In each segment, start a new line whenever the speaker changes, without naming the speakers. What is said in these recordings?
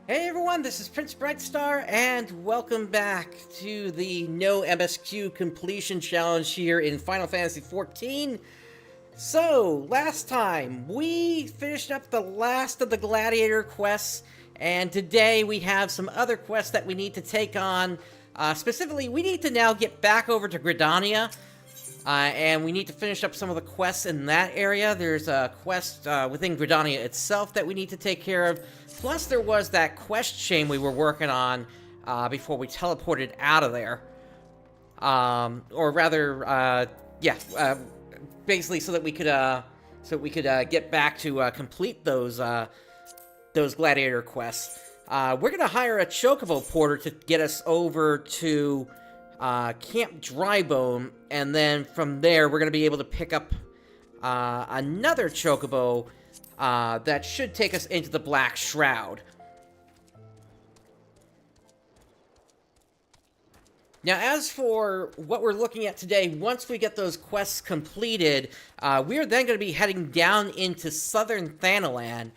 Hey everyone, this is PrinceBrightstar, and welcome back to the No MSQ Completion Challenge here in Final Fantasy XIV. So, last time, we finished up the last of the Gladiator quests, and today we have some other quests that we need to take on. Specifically, we need to now get back over to Gridania, and we need to finish up some of the quests in that area. There's a quest within Gridania itself that we need to take care of. Plus, there was that quest chain we were working on before we teleported out of there. Or rather, basically so that we could get back to complete those gladiator quests. We're gonna hire a chocobo porter to get us over to Camp Drybone, and then from there we're gonna be able to pick up another chocobo that should take us into the Black Shroud. Now, as for what we're looking at today, once we get those quests completed, we are then going to be heading down into Southern Thanalan,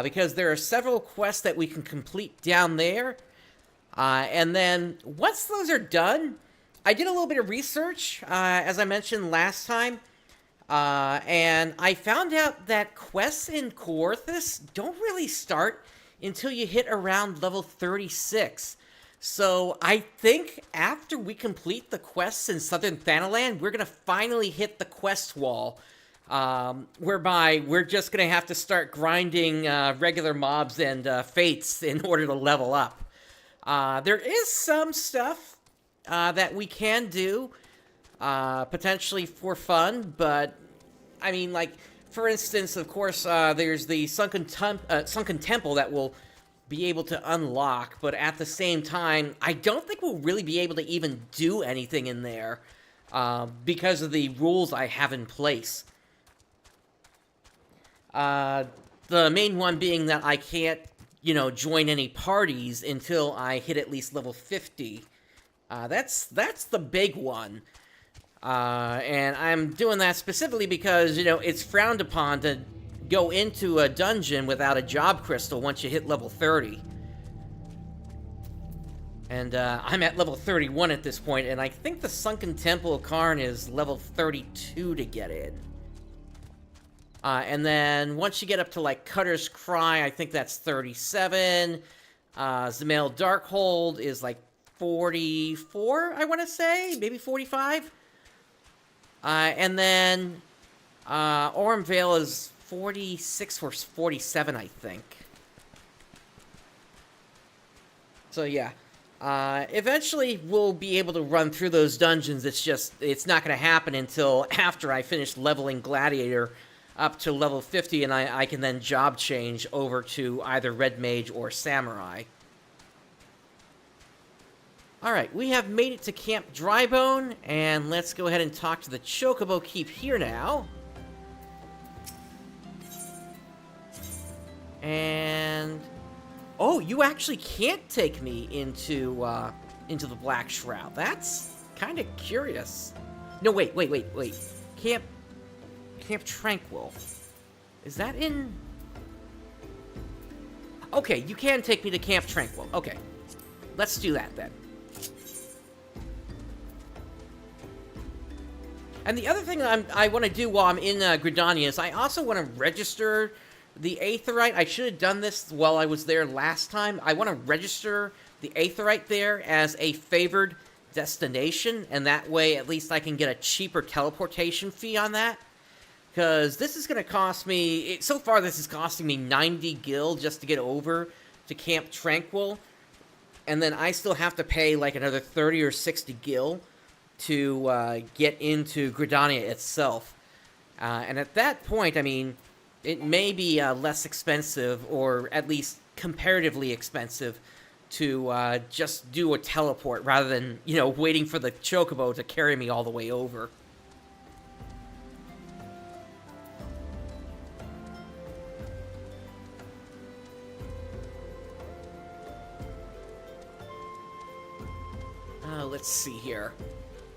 because there are several quests that we can complete down there. And then, once those are done, I did a little bit of research, as I mentioned last time, and I found out that quests in Coerthas don't really start until you hit around level 36. So I think after we complete the quests in Southern Thanalan, we're going to finally hit the quest wall, whereby we're just going to have to start grinding regular mobs and fates in order to level up. There is some stuff that we can do, potentially for fun, but I mean, like, for instance, of course, there's the Sunken Temple that will be able to unlock, but at the same time, I don't think we'll really be able to even do anything in there, because of the rules I have in place. The main one being that I can't, join any parties until I hit at least level 50. That's the big one. And I'm doing that specifically because, it's frowned upon to go into a dungeon without a job crystal once you hit level 30. And, I'm at level 31 at this point, and I think the Sunken Temple of Karn is level 32 to get in. And then, once you get up to, like, Cutter's Cry, I think that's 37. Zemail Darkhold is, like, 44, I want to say? Maybe 45? And then, Orm Vale is 46 or 47, I think. So, yeah. Eventually, we'll be able to run through those dungeons. It's not going to happen until after I finish leveling Gladiator up to level 50, and I can then job change over to either Red Mage or Samurai. Alright, we have made it to Camp Drybone, and let's go ahead and talk to the Chocobo Keep here now. And... oh, you actually can't take me into the Black Shroud. That's kind of curious. No, wait. Camp Tranquil. Is that in... okay, you can take me to Camp Tranquil. Okay, let's do that then. And the other thing I want to do while I'm in Gridania is I also want to register the Aetheryte. I should have done this while I was there last time. I want to register the Aetheryte there as a favored destination, and that way at least I can get a cheaper teleportation fee on that. Because this is going to cost me... so far this is costing me 90 gil just to get over to Camp Tranquil. And then I still have to pay like another 30 or 60 gil to get into Gridania itself. And at that point, I mean, it may be less expensive, or at least comparatively expensive, to just do a teleport rather than, waiting for the Chocobo to carry me all the way over. Let's see here.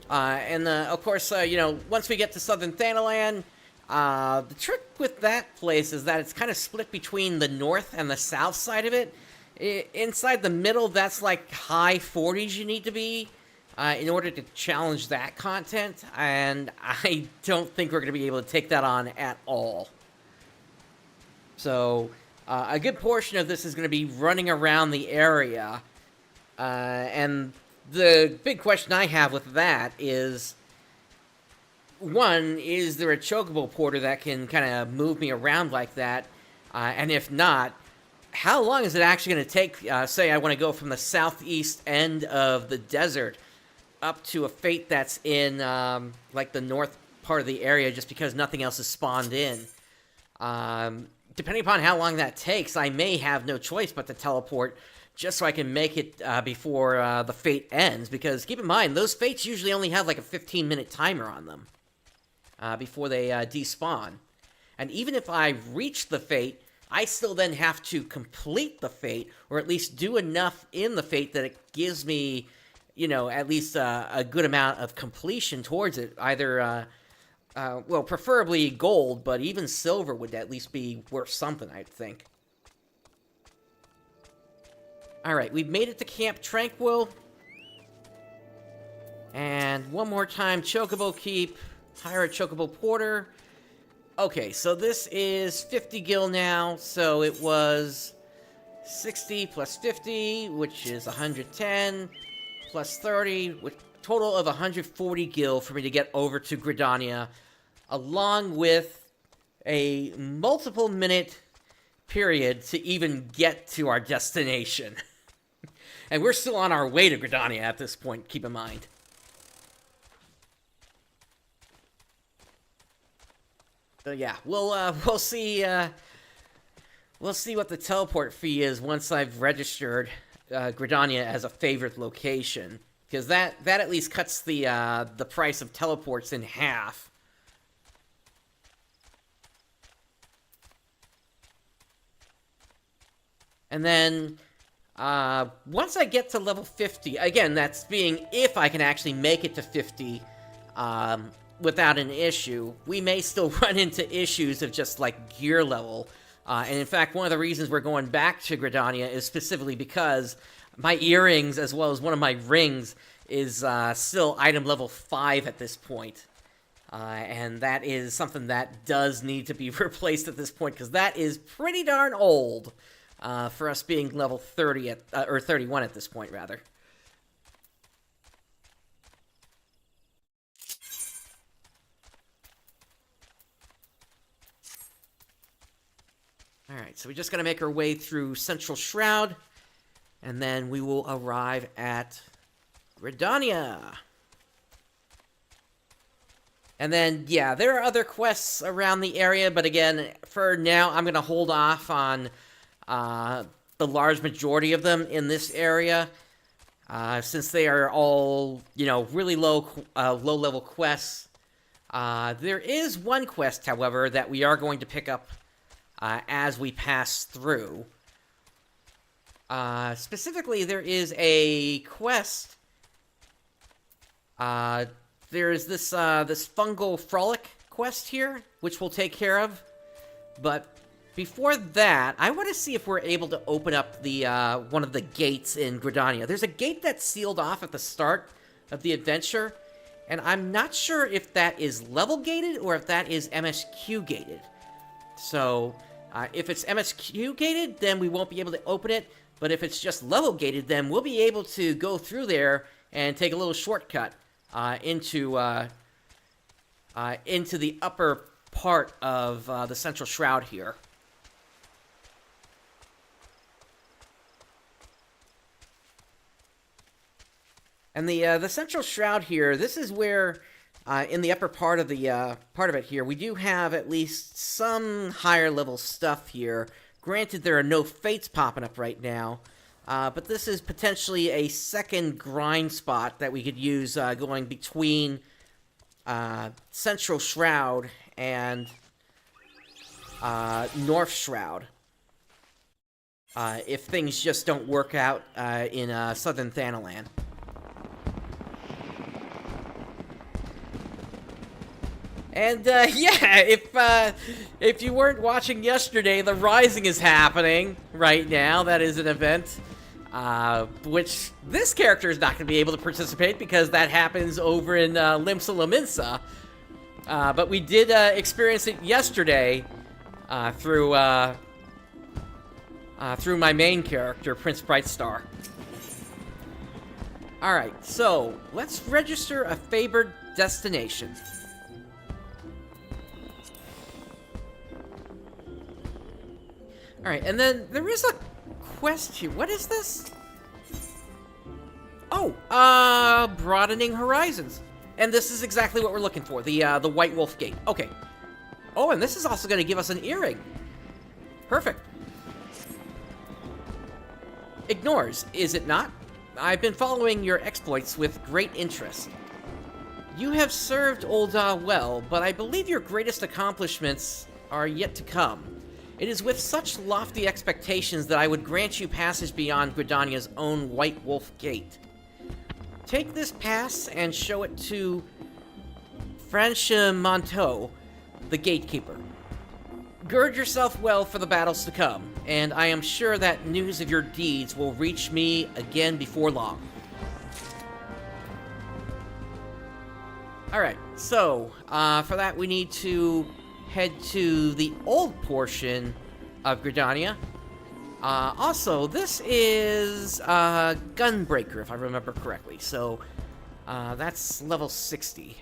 Of course, once we get to Southern Thanalan, the trick with that place is that it's kind of split between the north and the south side of it. Inside the middle, that's like high 40s you need to be in order to challenge that content, and I don't think we're going to be able to take that on at all. So, a good portion of this is going to be running around the area, and the big question I have with that is, one, is there a chocobo porter that can kind of move me around like that? And if not, how long is it actually going to take, say I want to go from the southeast end of the desert up to a fate that's in, like, the north part of the area just because nothing else is spawned in? Depending upon how long that takes, I may have no choice but to teleport just so I can make it before the fate ends, because keep in mind, those fates usually only have like a 15-minute timer on them before they despawn. And even if I reach the fate, I still then have to complete the fate, or at least do enough in the fate that it gives me, you know, at least a good amount of completion towards it. Either, well, preferably gold, but even silver would at least be worth something, I'd think. Alright, we've made it to Camp Tranquil. And one more time, Chocobo Keep, hire a Chocobo Porter. Okay, so this is 50 gil now, so it was 60 plus 50, which is 110, plus 30, with a total of 140 gil for me to get over to Gridania, along with a multiple-minute period to even get to our destination. And we're still on our way to Gridania at this point, keep in mind. So yeah, we'll see what the teleport fee is once I've registered Gridania as a favorite location, because that at least cuts the price of teleports in half. And then once I get to level 50, again, that's being if I can actually make it to 50 without an issue, we may still run into issues of just, like, gear level. And in fact, one of the reasons we're going back to Gridania is specifically because my earrings, as well as one of my rings, is still item level 5 at this point. And that is something that does need to be replaced at this point, because that is pretty darn old for us being level 30 at, or 31 at this point, rather. Alright, so we just gotta make our way through Central Shroud, and then we will arrive at Gridania. And then, yeah, there are other quests around the area, but again, for now, I'm gonna hold off on the large majority of them in this area, since they are all, you know, really low-level quests. There is one quest, however, that we are going to pick up as we pass through. Specifically, there is a quest. There is this fungal frolic quest here, which we'll take care of. But before that, I want to see if we're able to open up the one of the gates in Gridania. There's a gate that's sealed off at the start of the adventure, and I'm not sure if that is level gated or if that is MSQ gated. So, if it's MSQ gated, then we won't be able to open it. But if it's just level gated, then we'll be able to go through there and take a little shortcut into the upper part of the Central Shroud here. And the Central Shroud here, this is where, in the upper part of it here, we do have at least some higher level stuff here. Granted, there are no fates popping up right now, but this is potentially a second grind spot that we could use going between Central Shroud and North Shroud. If things just don't work out in Southern Thanalan. And yeah, if you weren't watching yesterday, the Rising is happening right now. That is an event, which this character is not going to be able to participate because that happens over in Limsa Lominsa. But we did experience it yesterday through my main character, PrinceBrightstar. All right, so let's register a favored destination. Alright, and then there is a quest here. What is this? Oh, broadening horizons. And this is exactly what we're looking for, the White Wolf Gate. Okay. Oh, and this is also going to give us an earring. Perfect. Ignores, is it not? I've been following your exploits with great interest. You have served Ul'Dah well, but I believe your greatest accomplishments are yet to come. It is with such lofty expectations that I would grant you passage beyond Gridania's own White Wolf Gate. Take this pass and show it to Franchemonteau, the gatekeeper. Gird yourself well for the battles to come, and I am sure that news of your deeds will reach me again before long. Alright, so, for that we need to head to the old portion of Gridania. Also, this is Gunbreaker, if I remember correctly. So, that's level 60.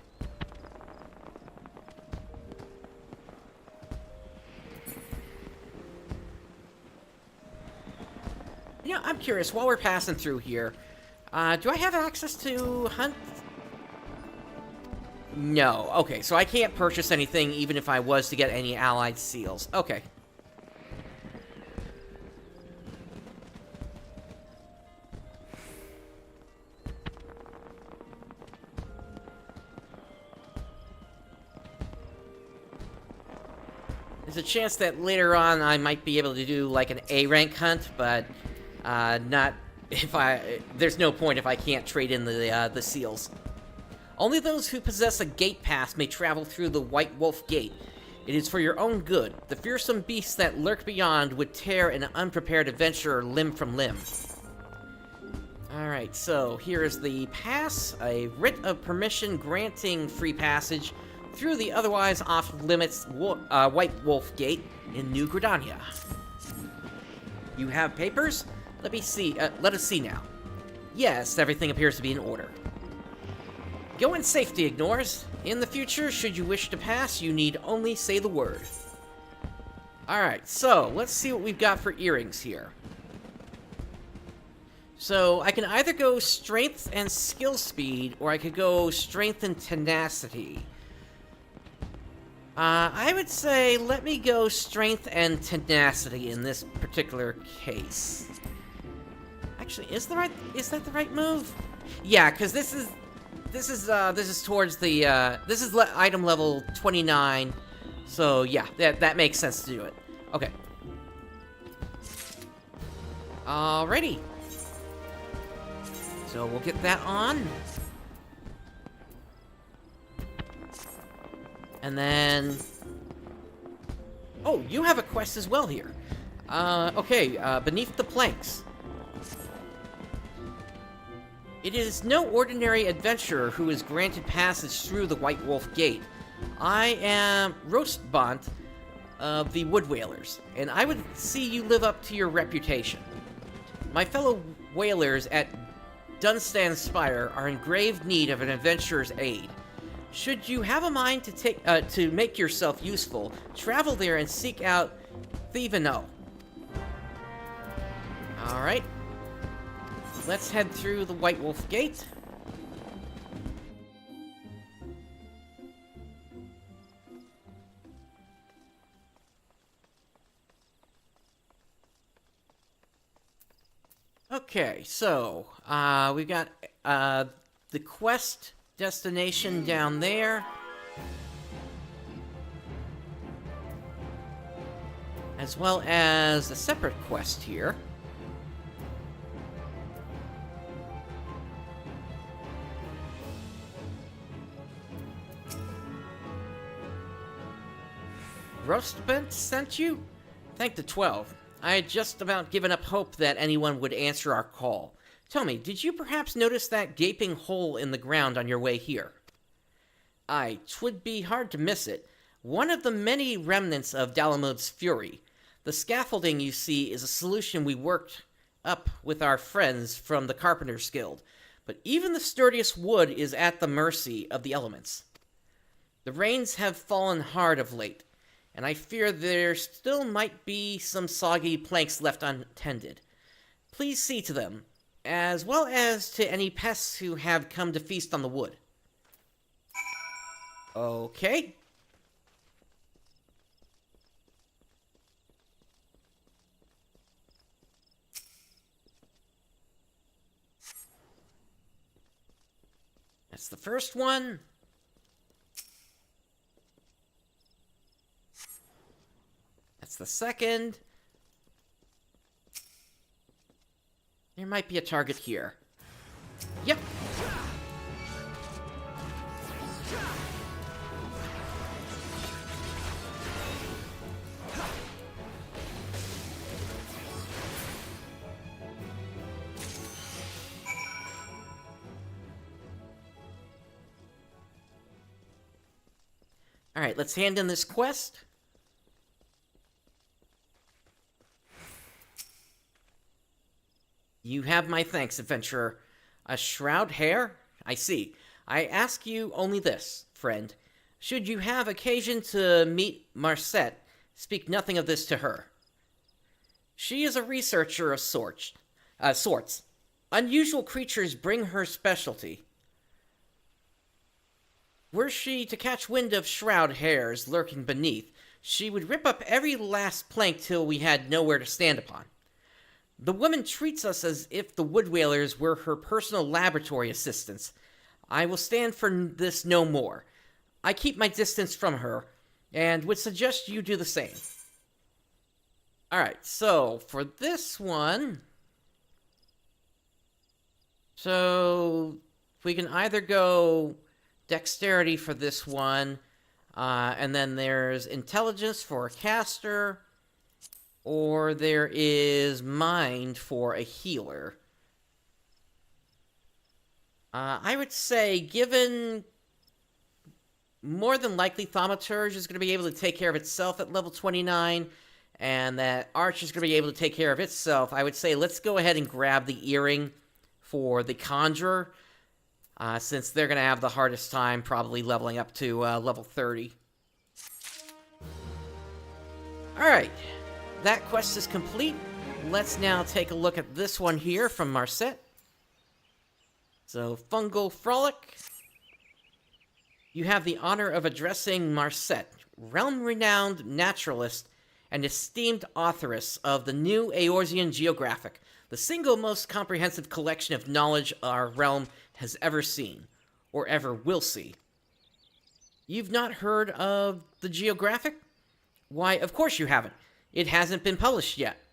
You know, I'm curious, while we're passing through here, do I have access to hunt? No. Okay, so I can't purchase anything even if I was to get any allied seals. Okay. There's a chance that later on I might be able to do like an A rank hunt, but not if there's no point if I can't trade in the seals. Only those who possess a gate pass may travel through the White Wolf Gate. It is for your own good. The fearsome beasts that lurk beyond would tear an unprepared adventurer limb from limb. Alright, so here is the pass, a writ of permission granting free passage through the otherwise off-limits White Wolf Gate in New Gridania. You have papers? Let us see now. Yes, everything appears to be in order. Go in safety, Ignores. In the future, should you wish to pass, you need only say the word. Alright, so, let's see what we've got for earrings here. So, I can either go strength and skill speed, or I could go strength and tenacity. I would say, let me go strength and tenacity in this particular case. Actually, is that the right move? Yeah, because this is towards the, this is item level 29, so yeah, that makes sense to do it. Okay. Alrighty. So we'll get that on. And then... Oh, you have a quest as well here. Okay, Beneath the Planks. It is no ordinary adventurer who is granted passage through the White Wolf Gate. I am Rostbont of the Wood Whalers, and I would see you live up to your reputation. My fellow whalers at Dunstan Spire are in grave need of an adventurer's aid. Should you have a mind to make yourself useful, travel there and seek out Theveno. Alright. Let's head through the White Wolf Gate. Okay, so, we've got, the quest destination down there. As well as a separate quest here. Rostbent sent you? Thank the 12. I had just about given up hope that anyone would answer our call. Tell me, did you perhaps notice that gaping hole in the ground on your way here? Aye, 'twould be hard to miss it. One of the many remnants of Dalamud's fury. The scaffolding you see is a solution we worked up with our friends from the Carpenter's Guild, but even the sturdiest wood is at the mercy of the elements. The rains have fallen hard of late, and I fear there still might be some soggy planks left untended. Please see to them, as well as to any pests who have come to feast on the wood. Okay. That's the first one. That's the second. There might be a target here. Yep. Alright, let's hand in this quest. You have my thanks, adventurer. A shroud hair? I see. I ask you only this, friend. Should you have occasion to meet Marcette, speak nothing of this to her. She is a researcher of sorts. Unusual creatures bring her specialty. Were she to catch wind of shroud hairs lurking beneath, she would rip up every last plank till we had nowhere to stand upon. The woman treats us as if the wood whalers were her personal laboratory assistants. I will stand for this no more. I keep my distance from her, and would suggest you do the same. Alright, so, for this one... So, we can either go dexterity for this one, and then there's intelligence for a caster, or there is mind for a healer. I would say, given more than likely Thaumaturge is going to be able to take care of itself at level 29, and that Arch is going to be able to take care of itself, I would say let's go ahead and grab the earring for the Conjurer, since they're going to have the hardest time probably leveling up to level 30. Alright, that quest is complete. Let's now take a look at this one here from Marcette. So, Fungal Frolic. You have the honor of addressing Marcette, realm-renowned naturalist and esteemed authoress of the new Eorzean Geographic, the single most comprehensive collection of knowledge our realm has ever seen, or ever will see. You've not heard of the Geographic? Why, of course you haven't. It hasn't been published yet.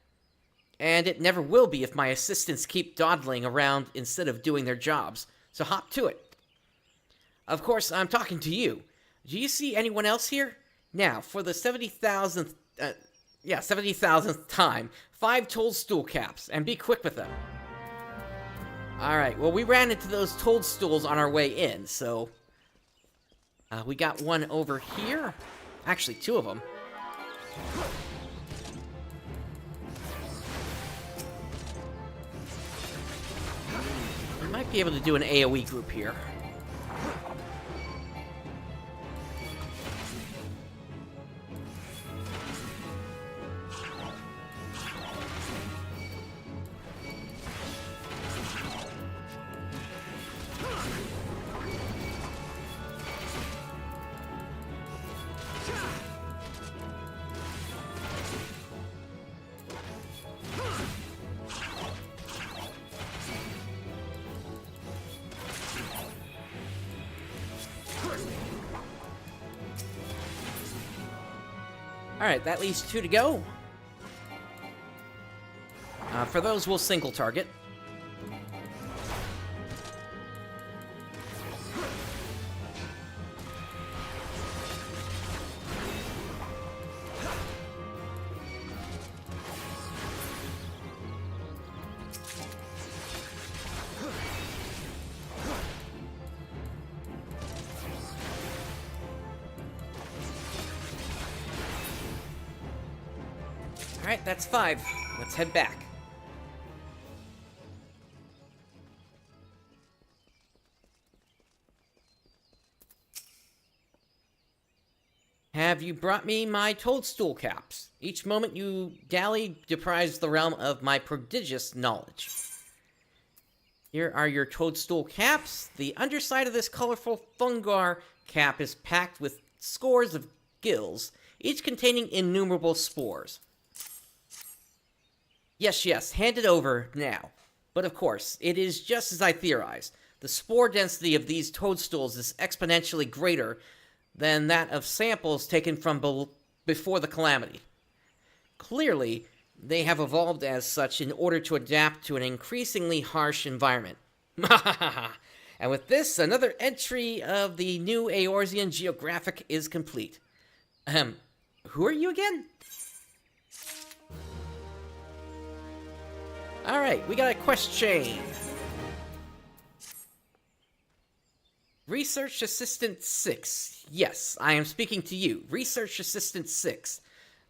And it never will be if my assistants keep dawdling around instead of doing their jobs, so hop to it. Of course, I'm talking to you. Do you see anyone else here? Now, for the 70,000th time, 5 toadstool caps, and be quick with them. Alright, well, we ran into those toadstools on our way in, so... we got one over here. Actually, 2 of them. We might be able to do an AoE group here. Alright, that leaves 2 to go. For those, we'll single target. Alright, that's 5. Let's head back. Have you brought me my toadstool caps? Each moment you dally deprives the realm of my prodigious knowledge. Here are your toadstool caps. The underside of this colorful fungar cap is packed with scores of gills, each containing innumerable spores. Yes, hand it over now. But of course, it is just as I theorized. The spore density of these toadstools is exponentially greater than that of samples taken from before the calamity. Clearly, they have evolved as such in order to adapt to an increasingly harsh environment. And with this, another entry of the new Eorzean geographic is complete. Who are you again? Alright, we got a quest chain. Research Assistant 6. Yes, I am speaking to you. Research Assistant 6.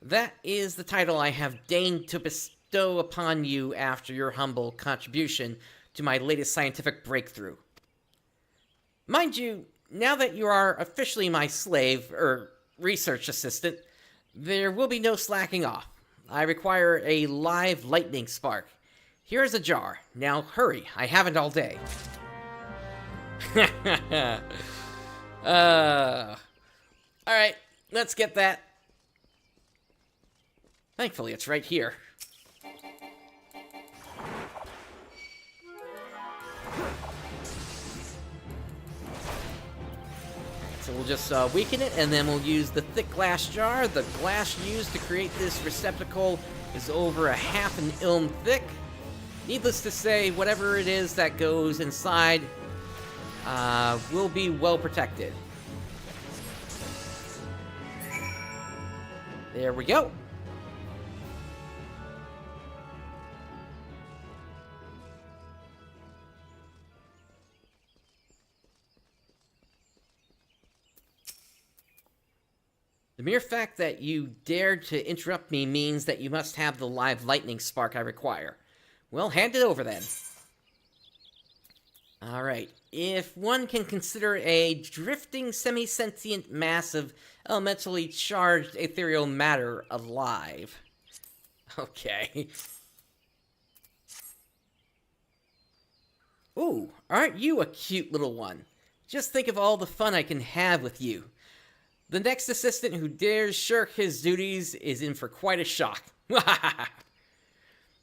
That is the title I have deigned to bestow upon you after your humble contribution to my latest scientific breakthrough. Mind you, now that you are officially my slave, research assistant, there will be no slacking off. I require a live lightning spark. Here is a jar. Now hurry, I haven't all day. Alright, let's get that. Thankfully, it's right here. So we'll just weaken it, and then we'll use the thick glass jar. The glass used to create this receptacle is over 1/2 ilm thick. Needless to say, whatever it is that goes inside will be well protected. There we go. The mere fact that you dared to interrupt me means that you must have the live lightning spark I require. Well, hand it over then. Alright, if one can consider a drifting semi-sentient mass of elementally charged ethereal matter alive. Okay. Ooh, aren't you a cute little one? Just think of all the fun I can have with you. The next assistant who dares shirk his duties is in for quite a shock.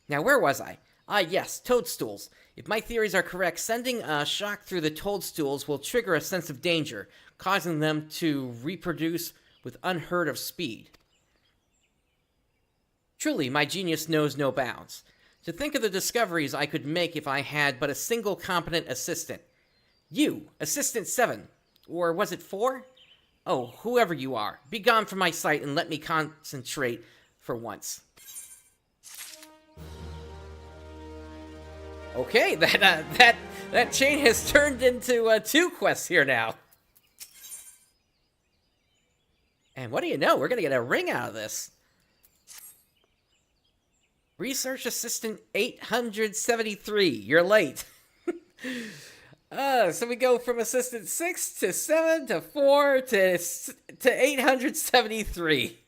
Now, where was I? Ah, yes, toadstools. If my theories are correct, sending a shock through the toadstools will trigger a sense of danger, causing them to reproduce with unheard of speed. Truly, my genius knows no bounds. To think of the discoveries I could make if I had but a single competent assistant. You, Assistant 7. Or was it 4? Oh, whoever you are, be gone from my sight and let me concentrate for once. Okay, that chain has turned into 2 quests here now. And what do you know? We're gonna get a ring out of this. Research Assistant 873. You're late. So we go from Assistant 6 to 7 to 4 to 873.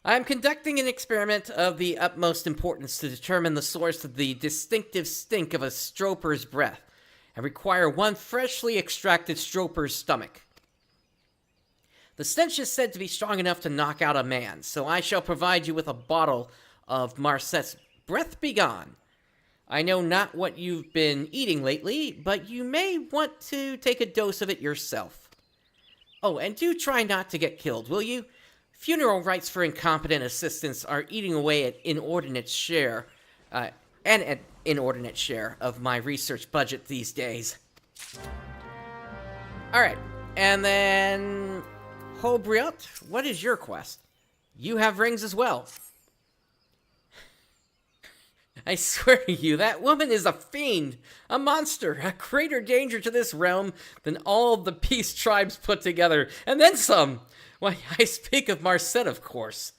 I'm conducting an experiment of the utmost importance to determine the source of the distinctive stink of a stroper's breath, and require one freshly extracted stroper's stomach. The stench is said to be strong enough to knock out a man, so I shall provide you with a bottle of Marsette's Breath Begone. I know not what you've been eating lately, but you may want to take a dose of it yourself. Oh, and do try not to get killed, will you? Funeral rites for incompetent assistants are eating away at an inordinate share of my research budget these days. Alright, and then Ul'Dah, what is your quest? You have rings as well. I swear to you, that woman is a fiend, a monster, a greater danger to this realm than all the peace tribes put together, and then some. Why, I speak of Marcette, of course.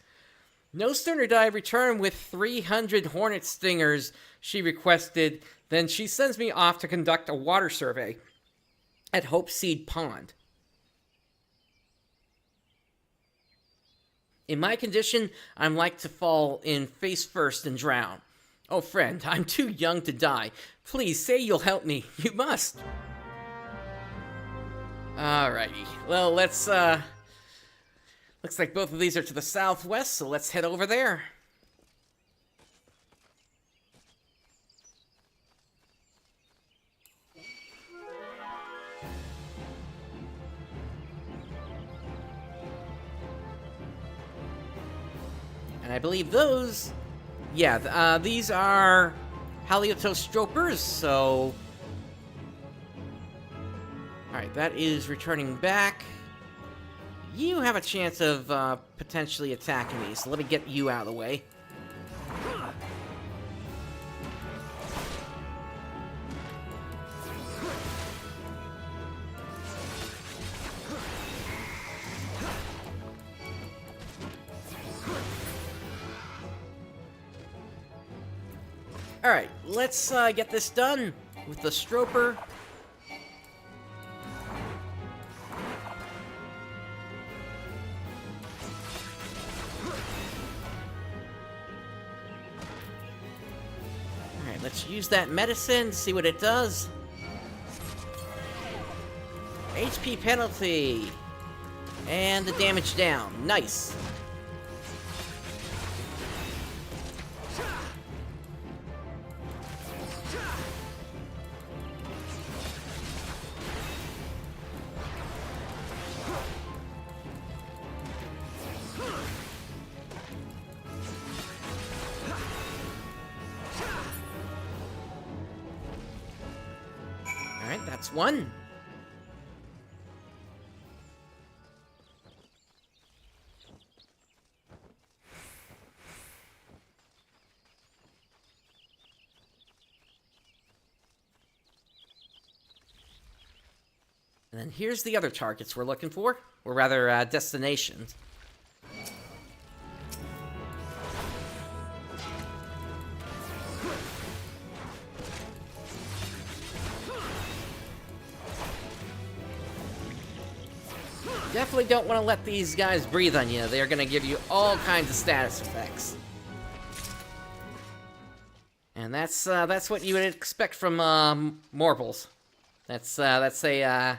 No sooner did I return with 300 hornet stingers she requested than she sends me off to conduct a water survey at Hopeseed Pond. In my condition, I'm like to fall in face first and drown. Oh, friend, I'm too young to die. Please say you'll help me. You must. Alrighty. Well, let's, looks like both of these are to the southwest, so let's head over there. And I believe those... Yeah, these are Haliotostropers, so... Alright, that is returning back. You have a chance of potentially attacking me, so let me get you out of the way. Alright, let's get this done with the Stroper. Alright, let's use that medicine, see what it does. HP penalty. And the damage down. Nice. Alright, that's one. And then here's the other targets we're looking for, or rather, destinations. Definitely don't want to let these guys breathe on you. They're going to give you all kinds of status effects. And that's what you would expect from Morbles. That's a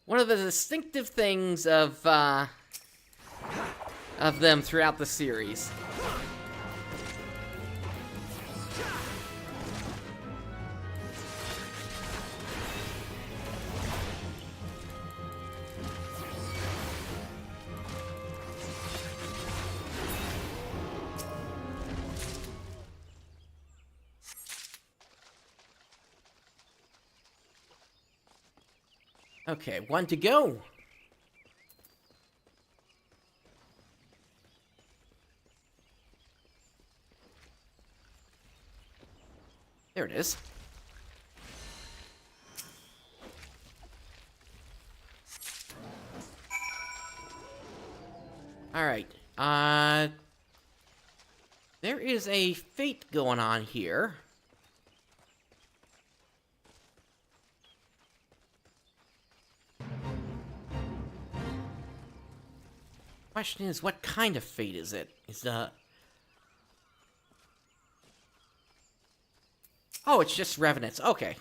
one of the distinctive things of them throughout the series. Okay, one to go. There it is. All right. There is a fate going on here. Question is, what kind of fate is it? Oh, it's just revenants. Okay.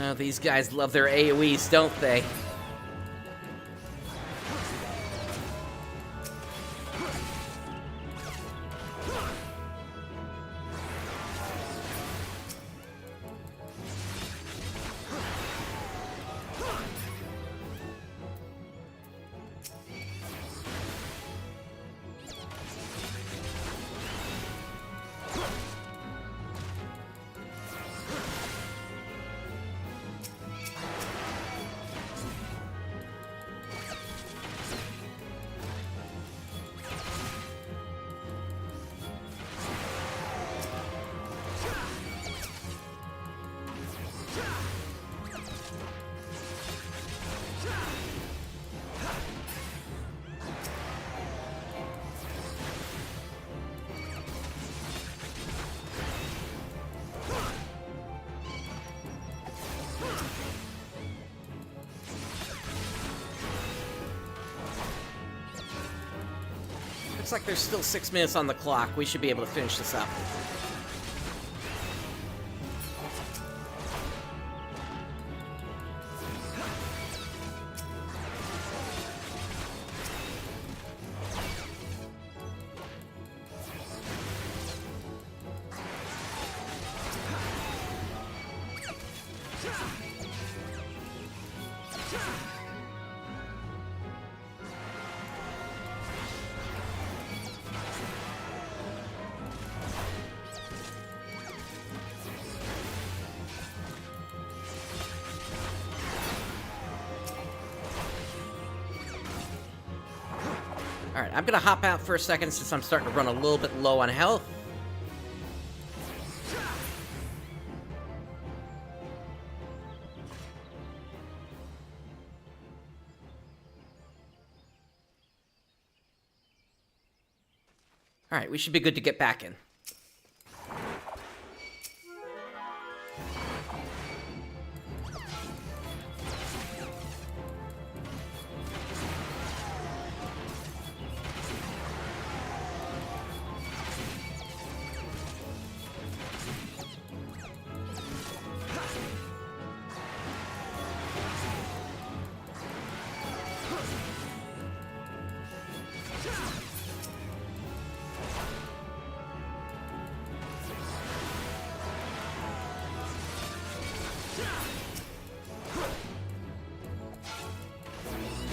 Oh, these guys love their AoEs, don't they? Looks like there's still 6 minutes on the clock. We should be able to finish this up. Alright, I'm gonna hop out for a second since I'm starting to run a little bit low on health. Alright, we should be good to get back in.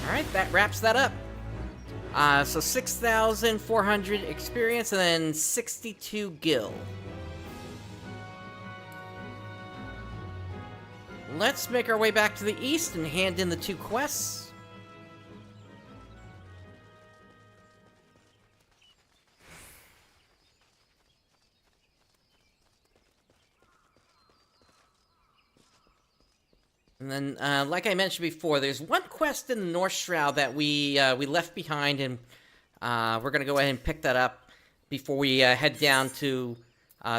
Alright, that wraps that up. So 6,400 experience and then 62 gil. Let's make our way back to the east and hand in the 2 quests. And then, like I mentioned before, there's one quest in the North Shroud that we left behind, and we're going to go ahead and pick that up before we head down to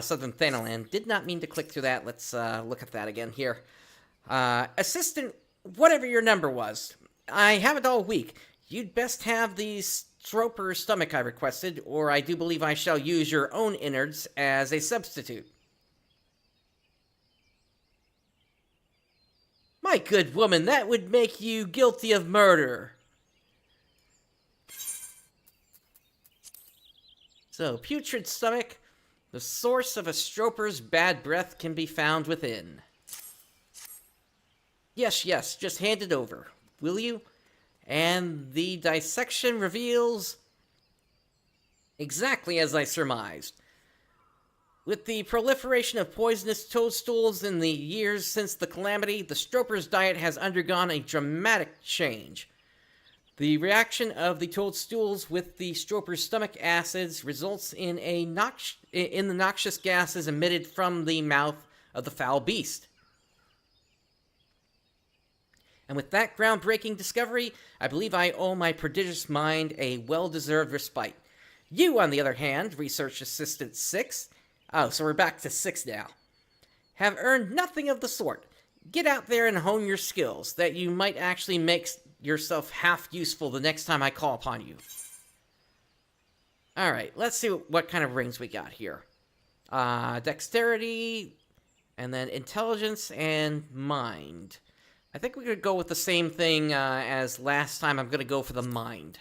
Southern Thanaland. Did not mean to click through that. Let's look at that again here. Assistant, whatever your number was, I have it all week. You'd best have the Stroper stomach I requested, or I do believe I shall use your own innards as a substitute. My good woman, that would make you guilty of murder. So, putrid stomach, the source of a Stroper's bad breath can be found within. Yes, just hand it over, will you? And the dissection reveals exactly as I surmised. With the proliferation of poisonous toadstools in the years since the calamity, the Stroper's diet has undergone a dramatic change. The reaction of the toadstools with the Stroper's stomach acids results in the noxious gases emitted from the mouth of the foul beast. And with that groundbreaking discovery, I believe I owe my prodigious mind a well-deserved respite. You, on the other hand, Research Assistant 6... Oh, so we're back to 6 now. Have earned nothing of the sort. Get out there and hone your skills, that you might actually make yourself half useful the next time I call upon you. Alright, let's see what kind of rings we got here. Dexterity, and then intelligence and mind. I think we're going to go with the same thing as last time. I'm going to go for the mind.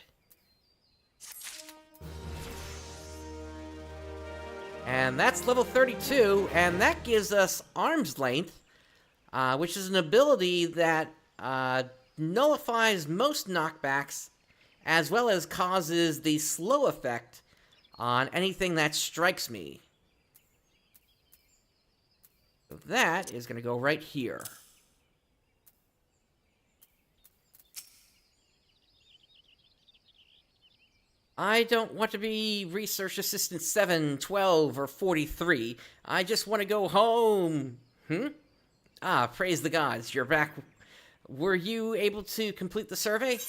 And that's level 32, and that gives us Arm's Length, which is an ability that nullifies most knockbacks, as well as causes the slow effect on anything that strikes me. So that is going to go right here. I don't want to be Research Assistant 7, 12, or 43. I just want to go home. Ah, praise the gods, you're back. Were you able to complete the survey?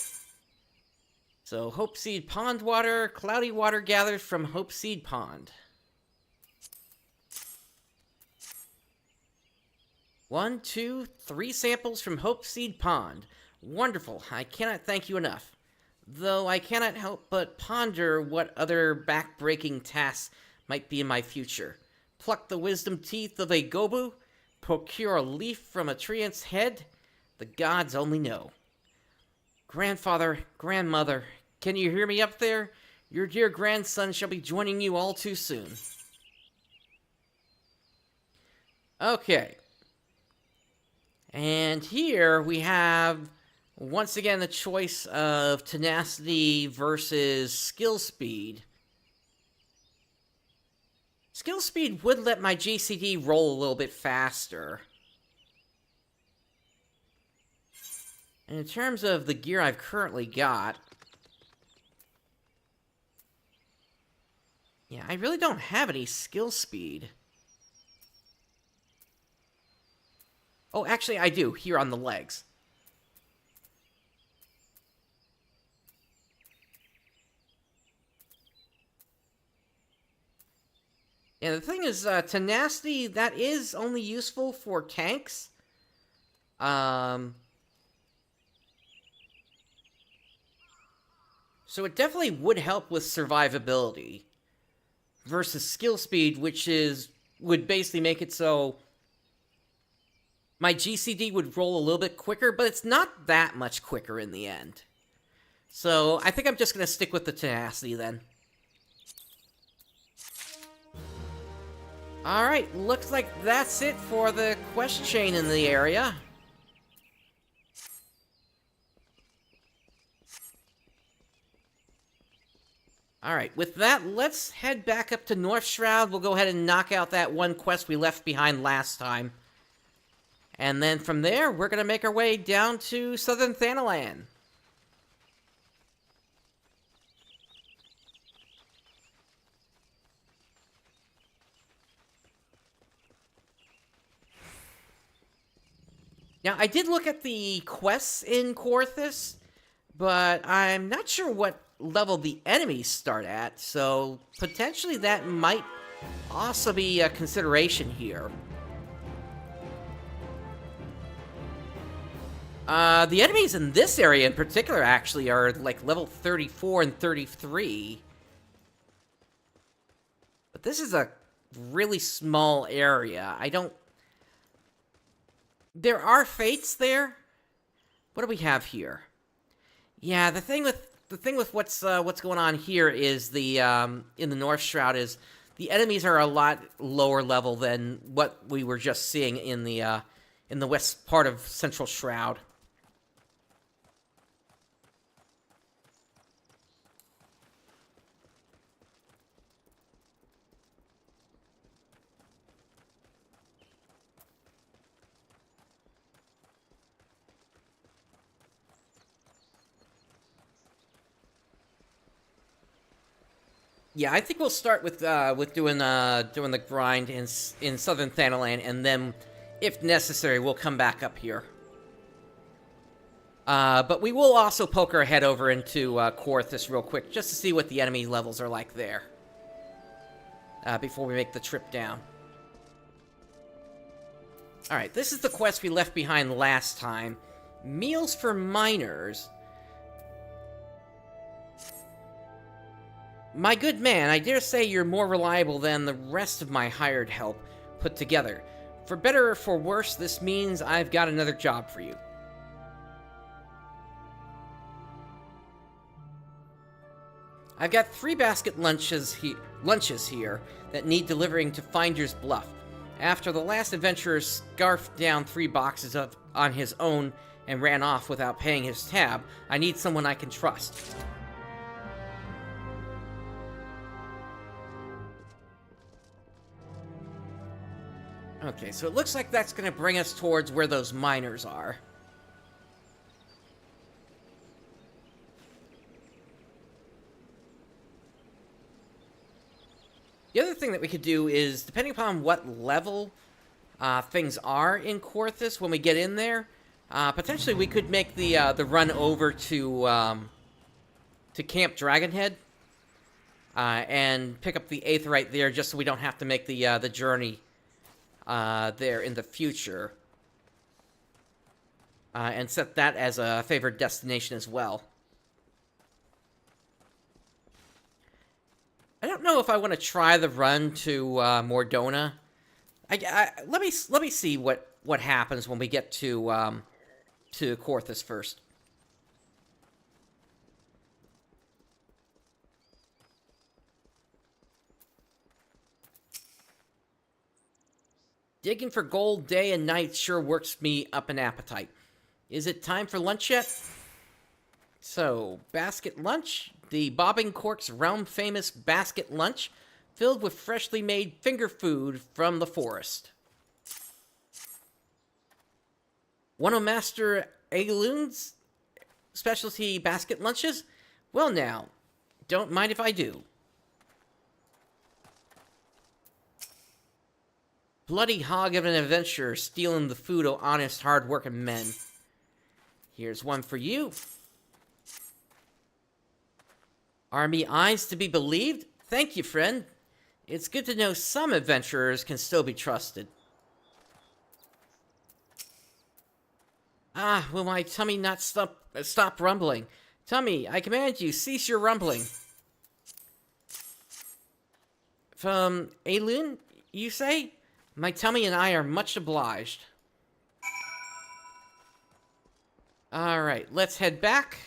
So, Hopeseed Pond water, cloudy water gathered from Hopeseed Pond. 1, 2, 3 samples from Hopeseed Pond. Wonderful, I cannot thank you enough. though I cannot help but ponder what other back-breaking tasks might be in my future. Pluck the wisdom teeth of a Gobu? Procure a leaf from a treant's head? The gods only know. Grandfather, grandmother, can you hear me up there? Your dear grandson shall be joining you all too soon. Okay. And here we have, once again, the choice of tenacity versus skill speed. Skill speed would let my GCD roll a little bit faster. And in terms of the gear I've currently got, yeah, I really don't have any skill speed. Oh, actually, I do, here on the legs. And the thing is, tenacity, that is only useful for tanks. So it definitely would help with survivability. Versus skill speed, which would basically make it so my GCD would roll a little bit quicker, but it's not that much quicker in the end. So I think I'm just going to stick with the tenacity then. Alright, looks like that's it for the quest chain in the area. Alright, with that, let's head back up to North Shroud. We'll go ahead and knock out that one quest we left behind last time. And then from there, we're going to make our way down to Southern Thanalan. Now, I did look at the quests in Korthus, but I'm not sure what level the enemies start at, so potentially that might also be a consideration here. The enemies in this area in particular actually are like level 34 and 33. But this is a really small area. There are fates there. What do we have here? Yeah, the thing with what's going on here is the in the North Shroud is the enemies are a lot lower level than what we were just seeing in the west part of Central Shroud. Yeah, I think we'll start with doing the grind in Southern Thanalan, and then, if necessary, we'll come back up here. But we will also poke our head over into Korthus real quick, just to see what the enemy levels are like there. Before we make the trip down. Alright, this is the quest we left behind last time. Meals for miners. My good man, I dare say you're more reliable than the rest of my hired help put together. For better or for worse, this means I've got another job for you. I've got 3 basket lunches here that need delivering to Finder's Bluff. After the last adventurer scarfed down 3 boxes on his own and ran off without paying his tab, I need someone I can trust. Okay, so it looks like that's going to bring us towards where those miners are. The other thing that we could do is, depending upon what level things are in Korthus when we get in there, potentially we could make the run over to Camp Dragonhead and pick up the Aetheryte there, just so we don't have to make the journey there in the future, and set that as a favored destination as well. I don't know if I want to try the run to Mordona. Let me see what happens when we get to Corthus first. Digging for gold day and night sure works me up an appetite. Is it time for lunch yet? So, basket lunch. The Bobbing Cork's realm-famous basket lunch, filled with freshly made finger food from the forest. One of Master Aeloon's specialty basket lunches? Well now, don't mind if I do. Bloody hog of an adventurer stealing the food of honest, hard-working men. Here's one for you. Are me eyes to be believed? Thank you, friend. It's good to know some adventurers can still be trusted. Ah, will my tummy not stop rumbling? Tummy, I command you, cease your rumbling. From Aeloon, you say? My tummy and I are much obliged. Alright, let's head back.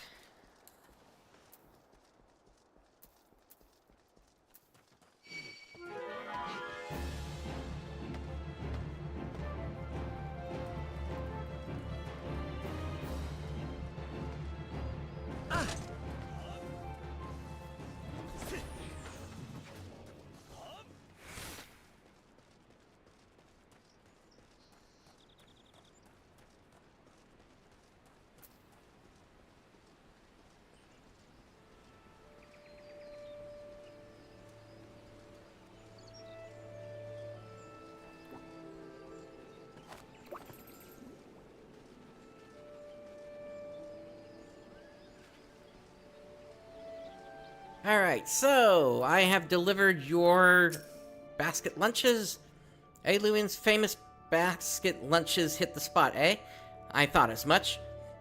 Alright, so I have delivered your basket lunches. Aeloon's famous basket lunches hit the spot, eh? I thought as much.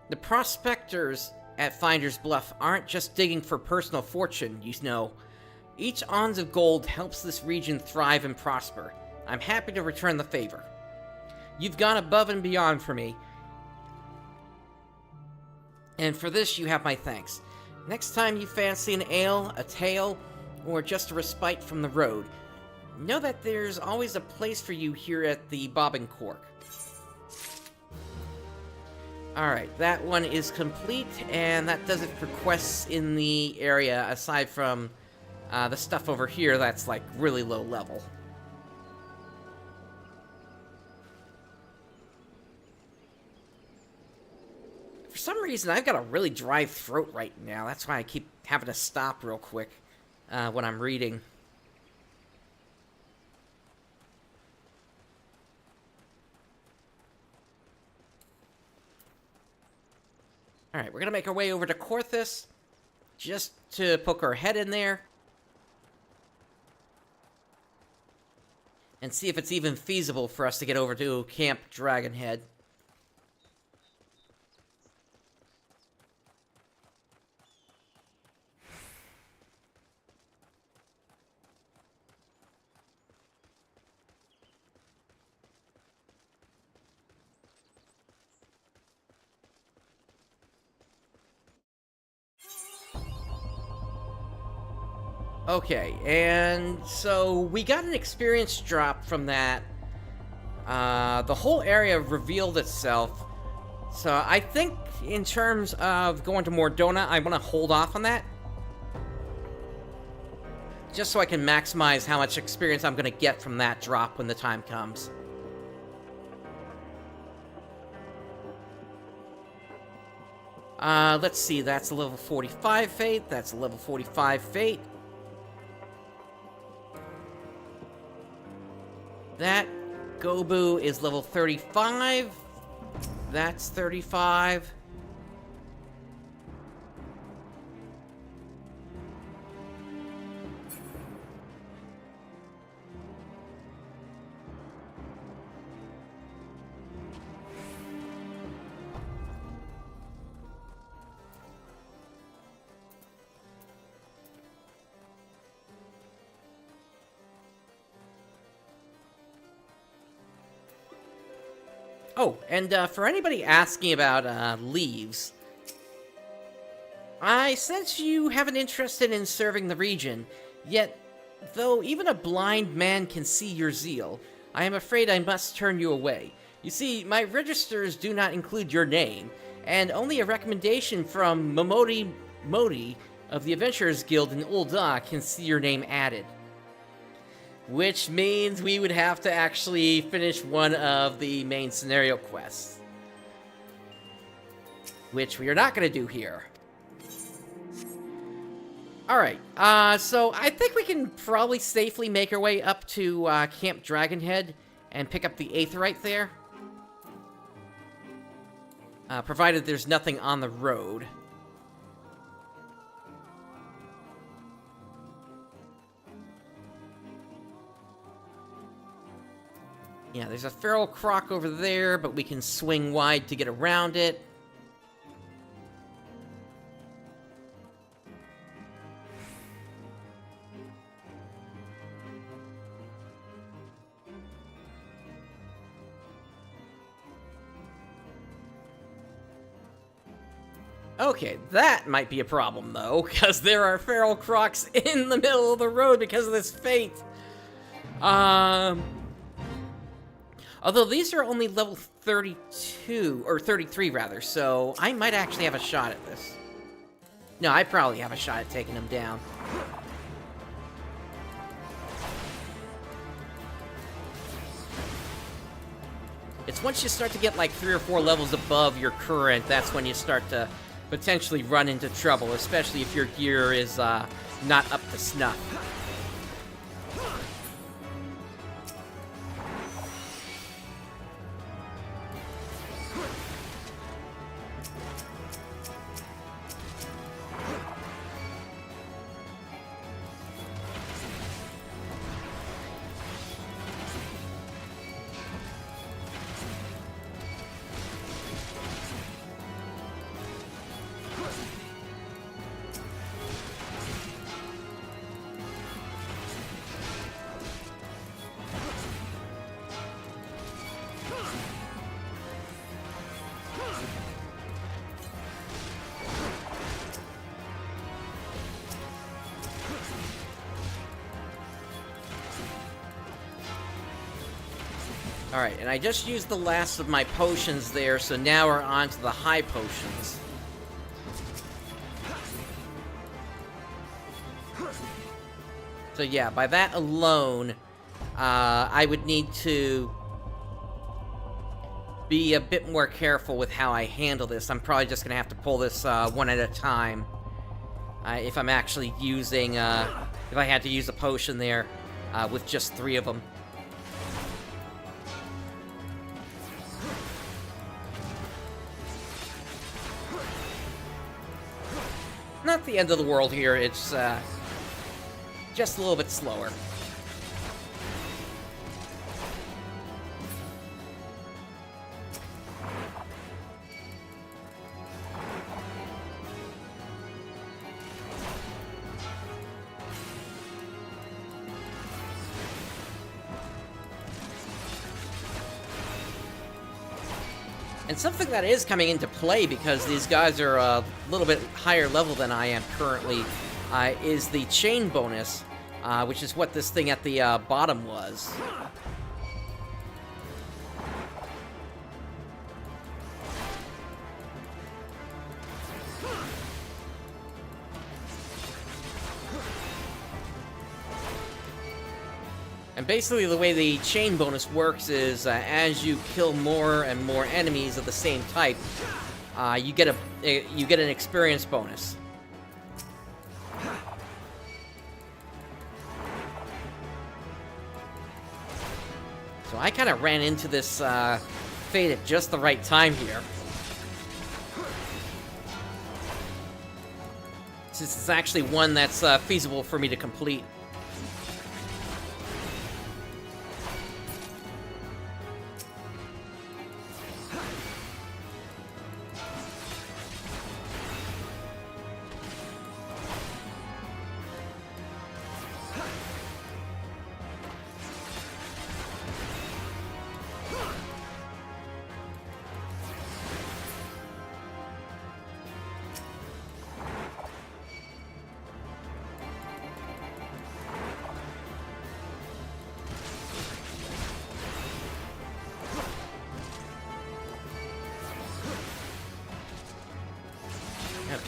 The prospectors at Finder's Bluff aren't just digging for personal fortune, you know. Each ounce of gold helps this region thrive and prosper. I'm happy to return the favor. You've gone above and beyond for me. And for this, you have my thanks. Next time you fancy an ale, a tale, or just a respite from the road, know that there's always a place for you here at the Bobbing Cork. Alright, that one is complete, and that does it for quests in the area, aside from the stuff over here that's, like, really low level. For some reason, I've got a really dry throat right now. That's why I keep having to stop real quick when I'm reading. Alright, we're going to make our way over to Corthus, just to poke our head in there. And see if it's even feasible for us to get over to Camp Dragonhead. Okay, and so we got an experience drop from that. The whole area revealed itself. So I think in terms of going to Mordona, I want to hold off on that. Just so I can maximize how much experience I'm going to get from that drop when the time comes. Let's see, that's a level 45 fate, that's a level 45 fate. That Gobu is level 35. That's 35. Oh, and for anybody asking about leaves, I sense you have an interest in serving the region, yet, though even a blind man can see your zeal, I am afraid I must turn you away. You see, my registers do not include your name, and only a recommendation from Momodi Modi of the Adventurers Guild in Ul'Dah can see your name added. Which means we would have to actually finish one of the main scenario quests. Which we are not going to do here. Alright, so I think we can probably safely make our way up to Camp Dragonhead and pick up the Aetheryte there. Provided there's nothing on the road. Yeah, there's a feral croc over there, but we can swing wide to get around it. Okay, that might be a problem, though, because there are feral crocs in the middle of the road because of this fate. Although these are only level 32, or 33 rather, so I might actually have a shot at this. No, I probably have a shot at taking them down. It's once you start to get like 3 or 4 levels above your current, that's when you start to potentially run into trouble, especially if your gear is not up to snuff. Alright, and I just used the last of my potions there, so now we're on to the high potions. So yeah, by that alone, I would need to be a bit more careful with how I handle this. I'm probably just going to have to pull this one at a time. If I'm actually using, if I had to use a potion there with just 3 of them. Not the end of the world here, it's just a little bit slower. And something that is coming into play, because these guys are a little bit higher level than I am currently, is the chain bonus, which is what this thing at the bottom was. And basically the way the chain bonus works is as you kill more and more enemies of the same type, you get an experience bonus. So I kind of ran into this fate at just the right time here. Since it's actually one that's feasible for me to complete.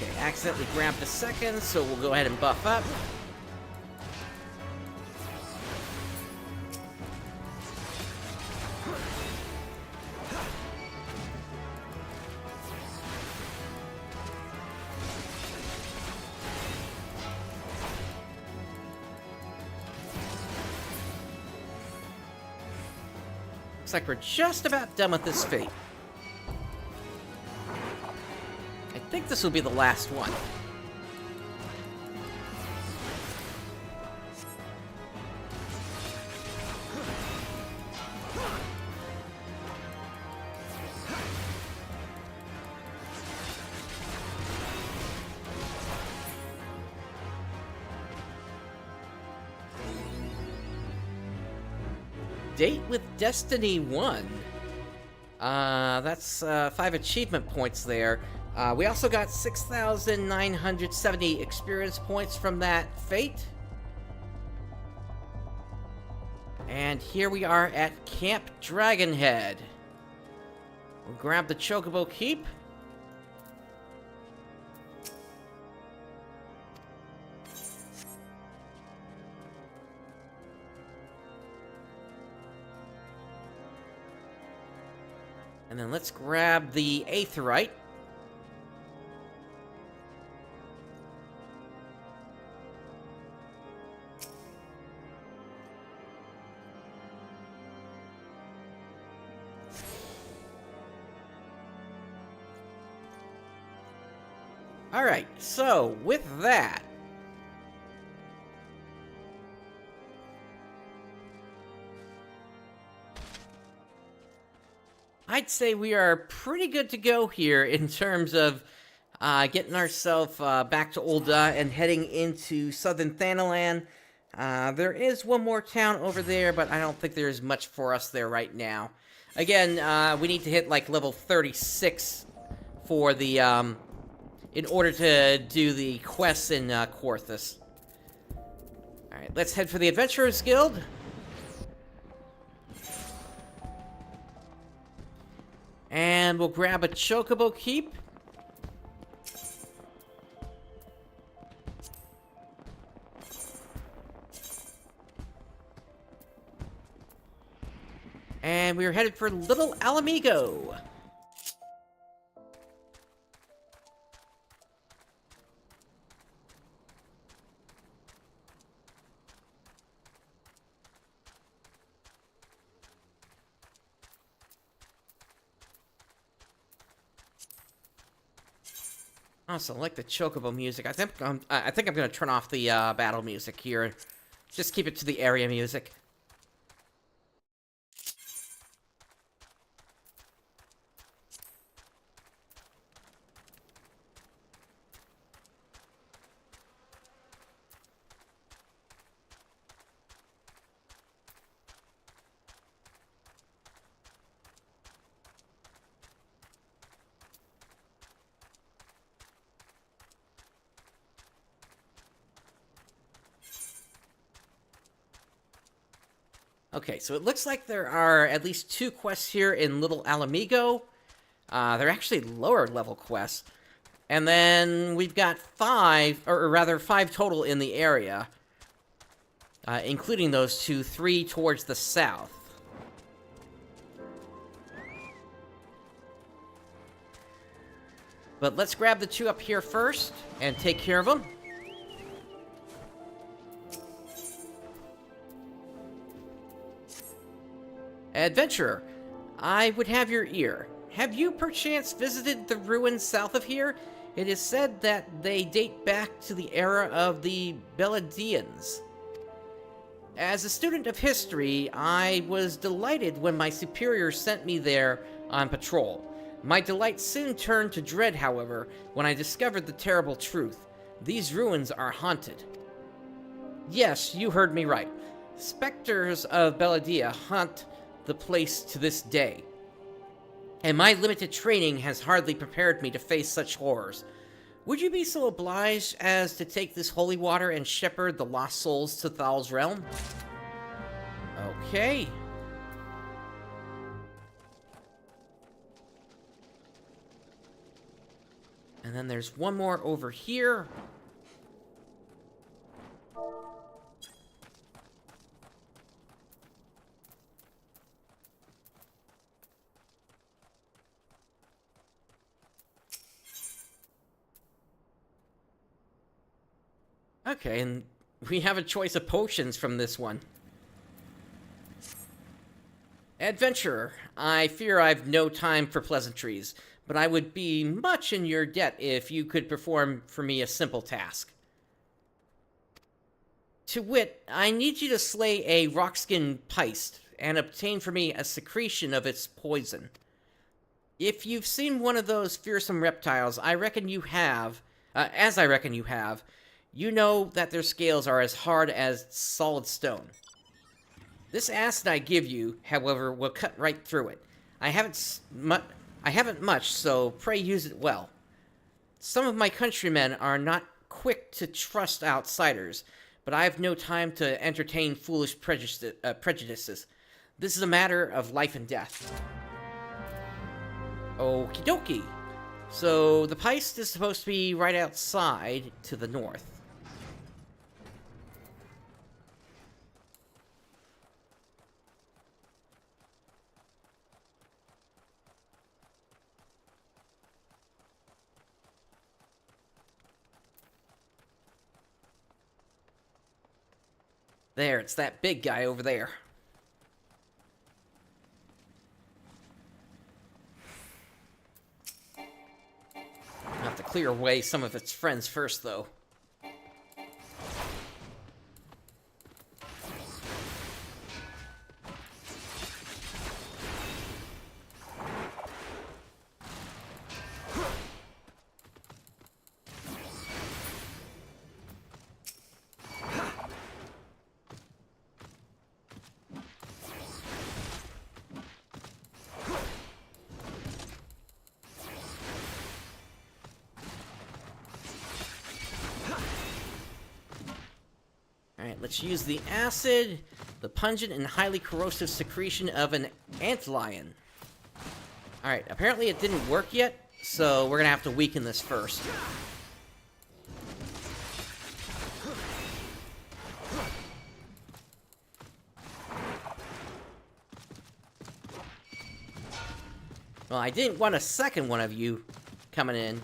Okay, accidentally grabbed a second, so we'll go ahead and buff up. Looks like we're just about done with this fate. I think this will be the last one. Date with Destiny 1. That's 5 achievement points there. We also got 6,970 experience points from that fate. And here we are at Camp Dragonhead. We'll grab the Chocobo Keep. And then let's grab the Aetheryte. Alright, so with that, I'd say we are pretty good to go here in terms of getting ourselves back to Ul'Dah and heading into Southern Thanalan. There is one more town over there, but I don't think there's much for us there right now. Again, we need to hit like level 36 for the in order to do the quests in Quarthus. Alright, let's head for the Adventurers Guild. And we'll grab a Chocobo Keep. And we're headed for Little Alamigo. Also, I like the Chocobo music. I think I'm gonna turn off the battle music here. Just keep it to the area music. Okay, so it looks like there are at least 2 quests here in Little Alamigo. They're actually lower level quests. And then we've got 5, or rather 5 total in the area. Including those 2, 3 towards the south. But let's grab the 2 up here first and take care of them. Adventurer, I would have your ear. Have you perchance visited the ruins south of here? It is said that they date back to the era of the Beladians. As a student of history, I was delighted when my superior sent me there on patrol. My delight soon turned to dread, however, when I discovered the terrible truth. These ruins are haunted. Yes, you heard me right. Specters of Beladia haunt the place to this day. And my limited training has hardly prepared me to face such horrors. Would you be so obliged as to take this holy water and shepherd the lost souls to Thal's realm? Okay. And then there's one more over here. Okay, and we have a choice of potions from this one. Adventurer, I fear I've no time for pleasantries, but I would be much in your debt if you could perform for me a simple task. To wit, I need you to slay a rockskin peist and obtain for me a secretion of its poison. If you've seen one of those fearsome reptiles, I reckon you have, you know that their scales are as hard as solid stone. This acid I give you, however, will cut right through it. I haven't much, so pray use it well. Some of my countrymen are not quick to trust outsiders, but I have no time to entertain foolish prejudices. This is a matter of life and death. Okie dokie. So the Peist is supposed to be right outside to the north. There, it's that big guy over there. I'll have to clear away some of its friends first, though. Let's use the acid, the pungent and highly corrosive secretion of an antlion. Alright, apparently it didn't work yet, so we're gonna have to weaken this first. Well, I didn't want a second one of you coming in.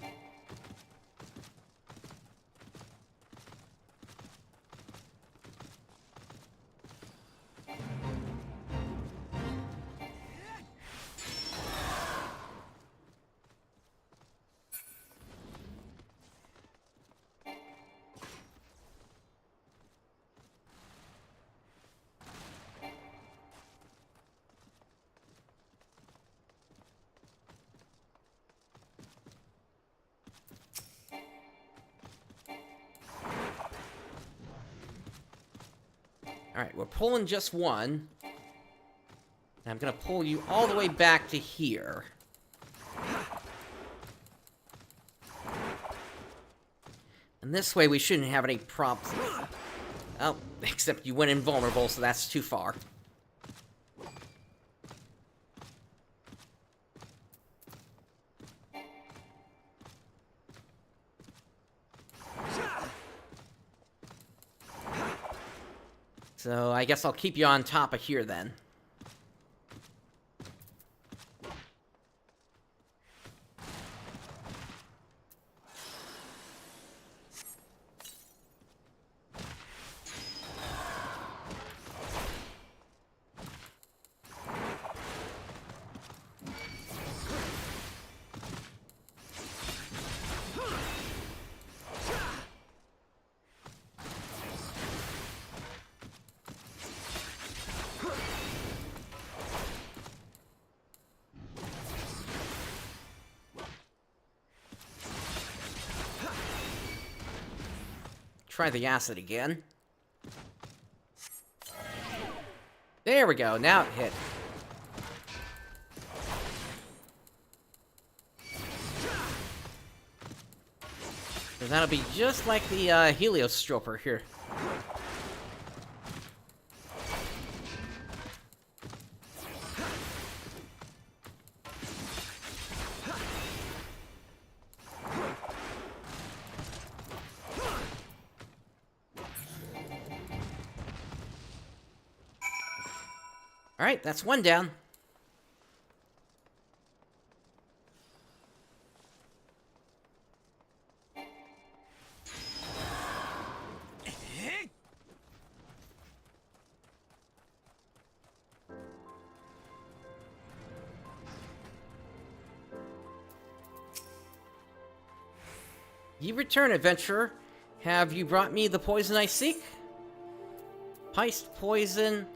Alright, we're pulling just one. And I'm gonna pull you all the way back to here. And this way we shouldn't have any problems. Oh, except you went invulnerable, so that's too far. So I guess I'll keep you on top of here then. Try the acid again. There we go, now it hit. So that'll be just like the Heliostroper here. Alright, that's one down. You return, adventurer. Have you brought me the poison I seek? Piced poison.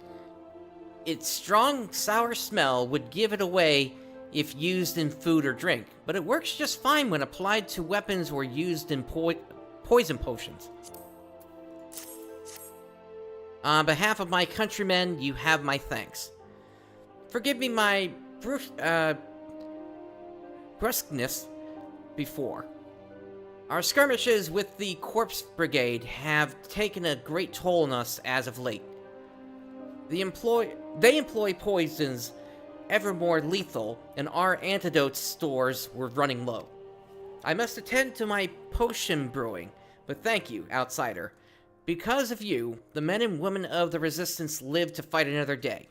Its strong, sour smell would give it away if used in food or drink, but it works just fine when applied to weapons or used in poison potions. On behalf of my countrymen, you have my thanks. Forgive me my brusqueness before. Our skirmishes with the Corpse Brigade have taken a great toll on us as of late. They employ poisons ever more lethal, and our antidote stores were running low. I must attend to my potion brewing, but thank you, outsider. Because of you, the men and women of the Resistance live to fight another day.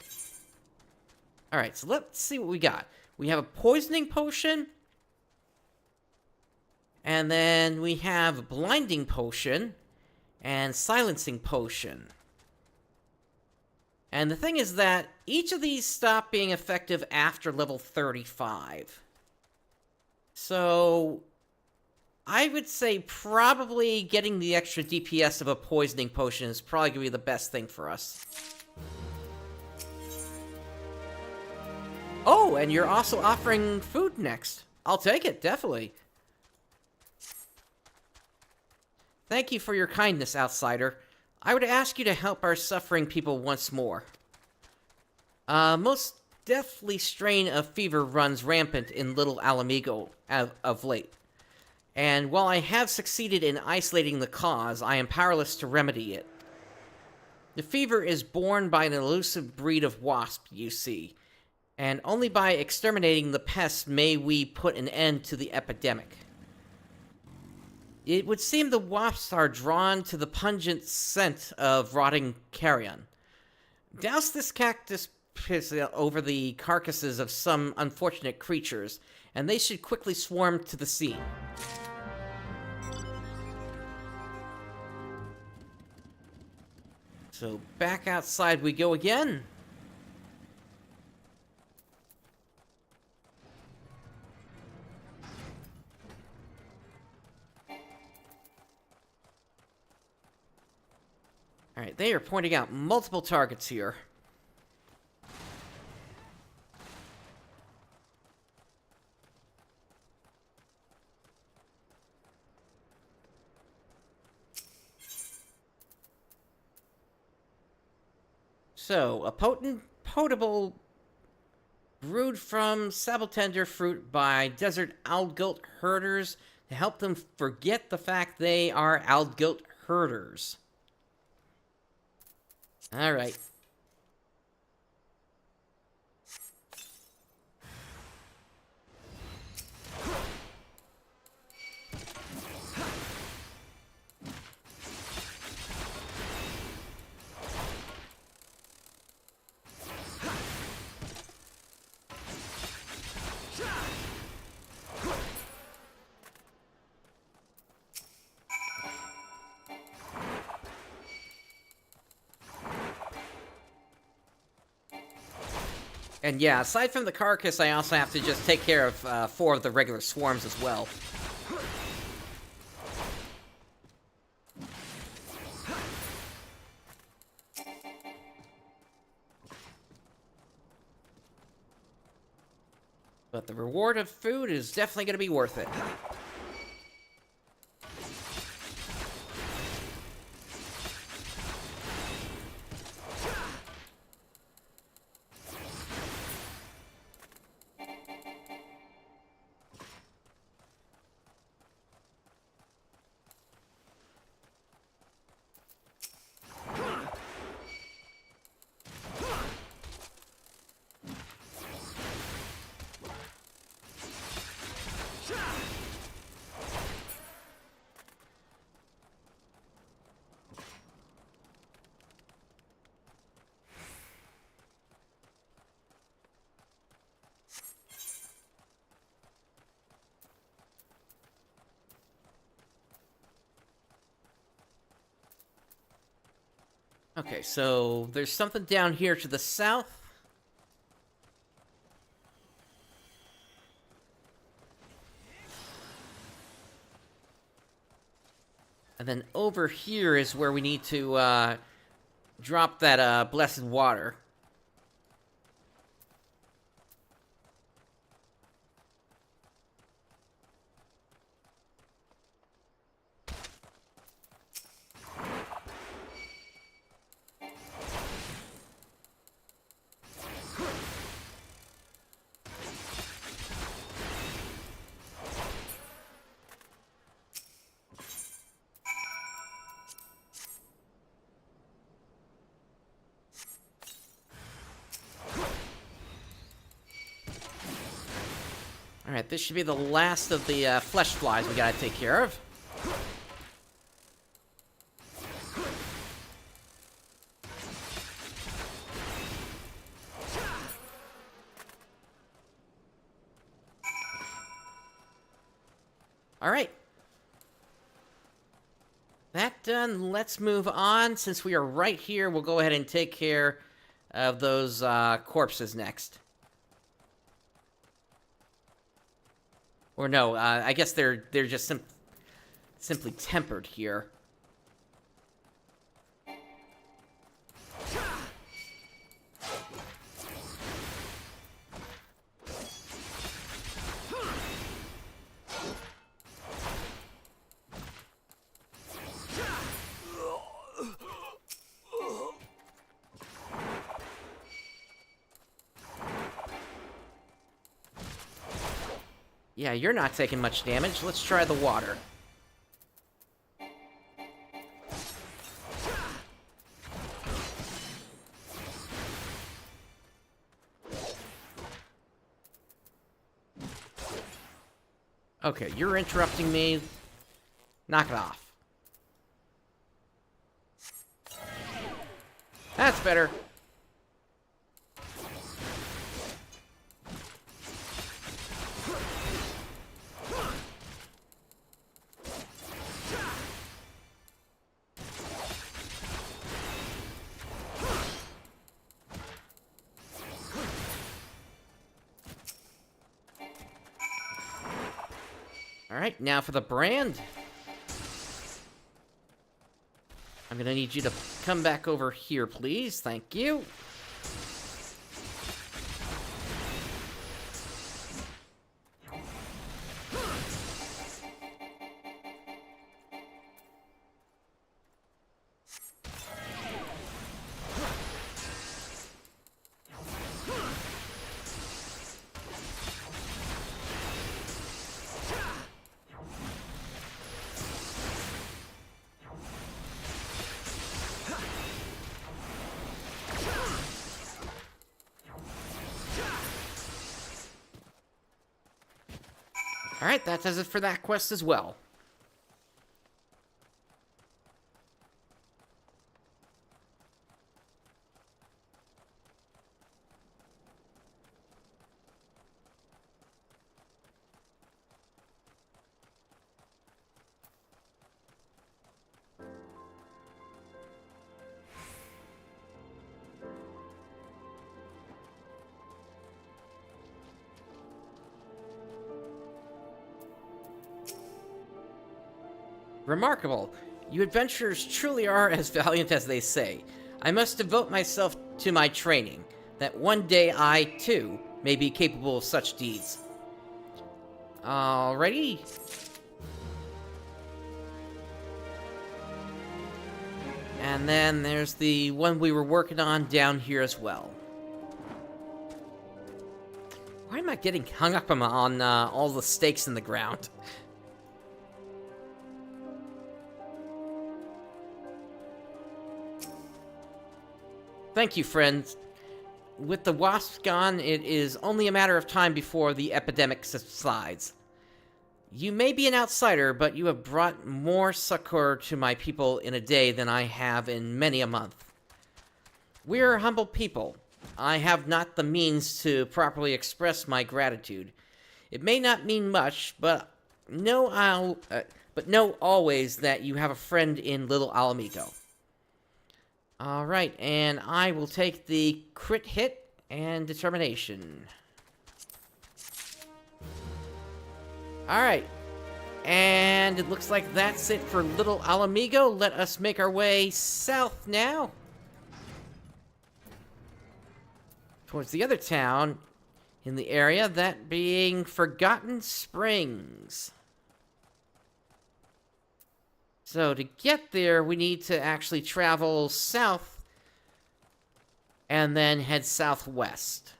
Alright, so let's see what we got. We have a poisoning potion. And then we have a blinding potion and silencing potion. And the thing is that each of these stop being effective after level 35. So I would say probably getting the extra DPS of a poisoning potion is probably going to be the best thing for us. Oh, and you're also offering food next. I'll take it, definitely. Thank you for your kindness, outsider. I would ask you to help our suffering people once more. Most deathly strain of fever runs rampant in Little Alamigo of late. And while I have succeeded in isolating the cause, I am powerless to remedy it. The fever is borne by an elusive breed of wasp, you see, and only by exterminating the pests may we put an end to the epidemic. It would seem the wasps are drawn to the pungent scent of rotting carrion. Douse this cactus over the carcasses of some unfortunate creatures, and they should quickly swarm to the scene. So back outside we go again. Alright, they are pointing out multiple targets here. So, a potable brewed from sabletender fruit by desert Aldgoat herders to help them forget the fact they are Aldgoat herders. Alright. And yeah, aside from the carcass, I also have to just take care of 4 of the regular swarms as well. But the reward of food is definitely going to be worth it. Okay, so there's something down here to the south. And then over here is where we need to drop that blessed water. Alright, this should be the last of the flesh flies we gotta take care of. Alright. That done, let's move on. Since we are right here, we'll go ahead and take care of those corpses next. Or no, I guess they're just simply tempered here. Yeah, you're not taking much damage. Let's try the water. Okay, you're interrupting me. Knock it off. That's better. Alright, now for the brand. I'm gonna need you to come back over here, please. Thank you. Alright, that does it for that quest as well. Remarkable. You adventurers truly are as valiant as they say. I must devote myself to my training, that one day I, too, may be capable of such deeds. Alrighty. And then there's the one we were working on down here as well. Why am I getting hung up on all the stakes in the ground? Thank you, friends. With the wasps gone, it is only a matter of time before the epidemic subsides. You may be an outsider, but you have brought more succor to my people in a day than I have in many a month. We are humble people. I have not the means to properly express my gratitude. It may not mean much, but know always that you have a friend in Little Alamigo. Alright, and I will take the crit hit and determination. Alright, and it looks like that's it for Little Alamigo. Let us make our way south now, towards the other town in the area, that being Forgotten Springs. So to get there, we need to actually travel south and then head southwest.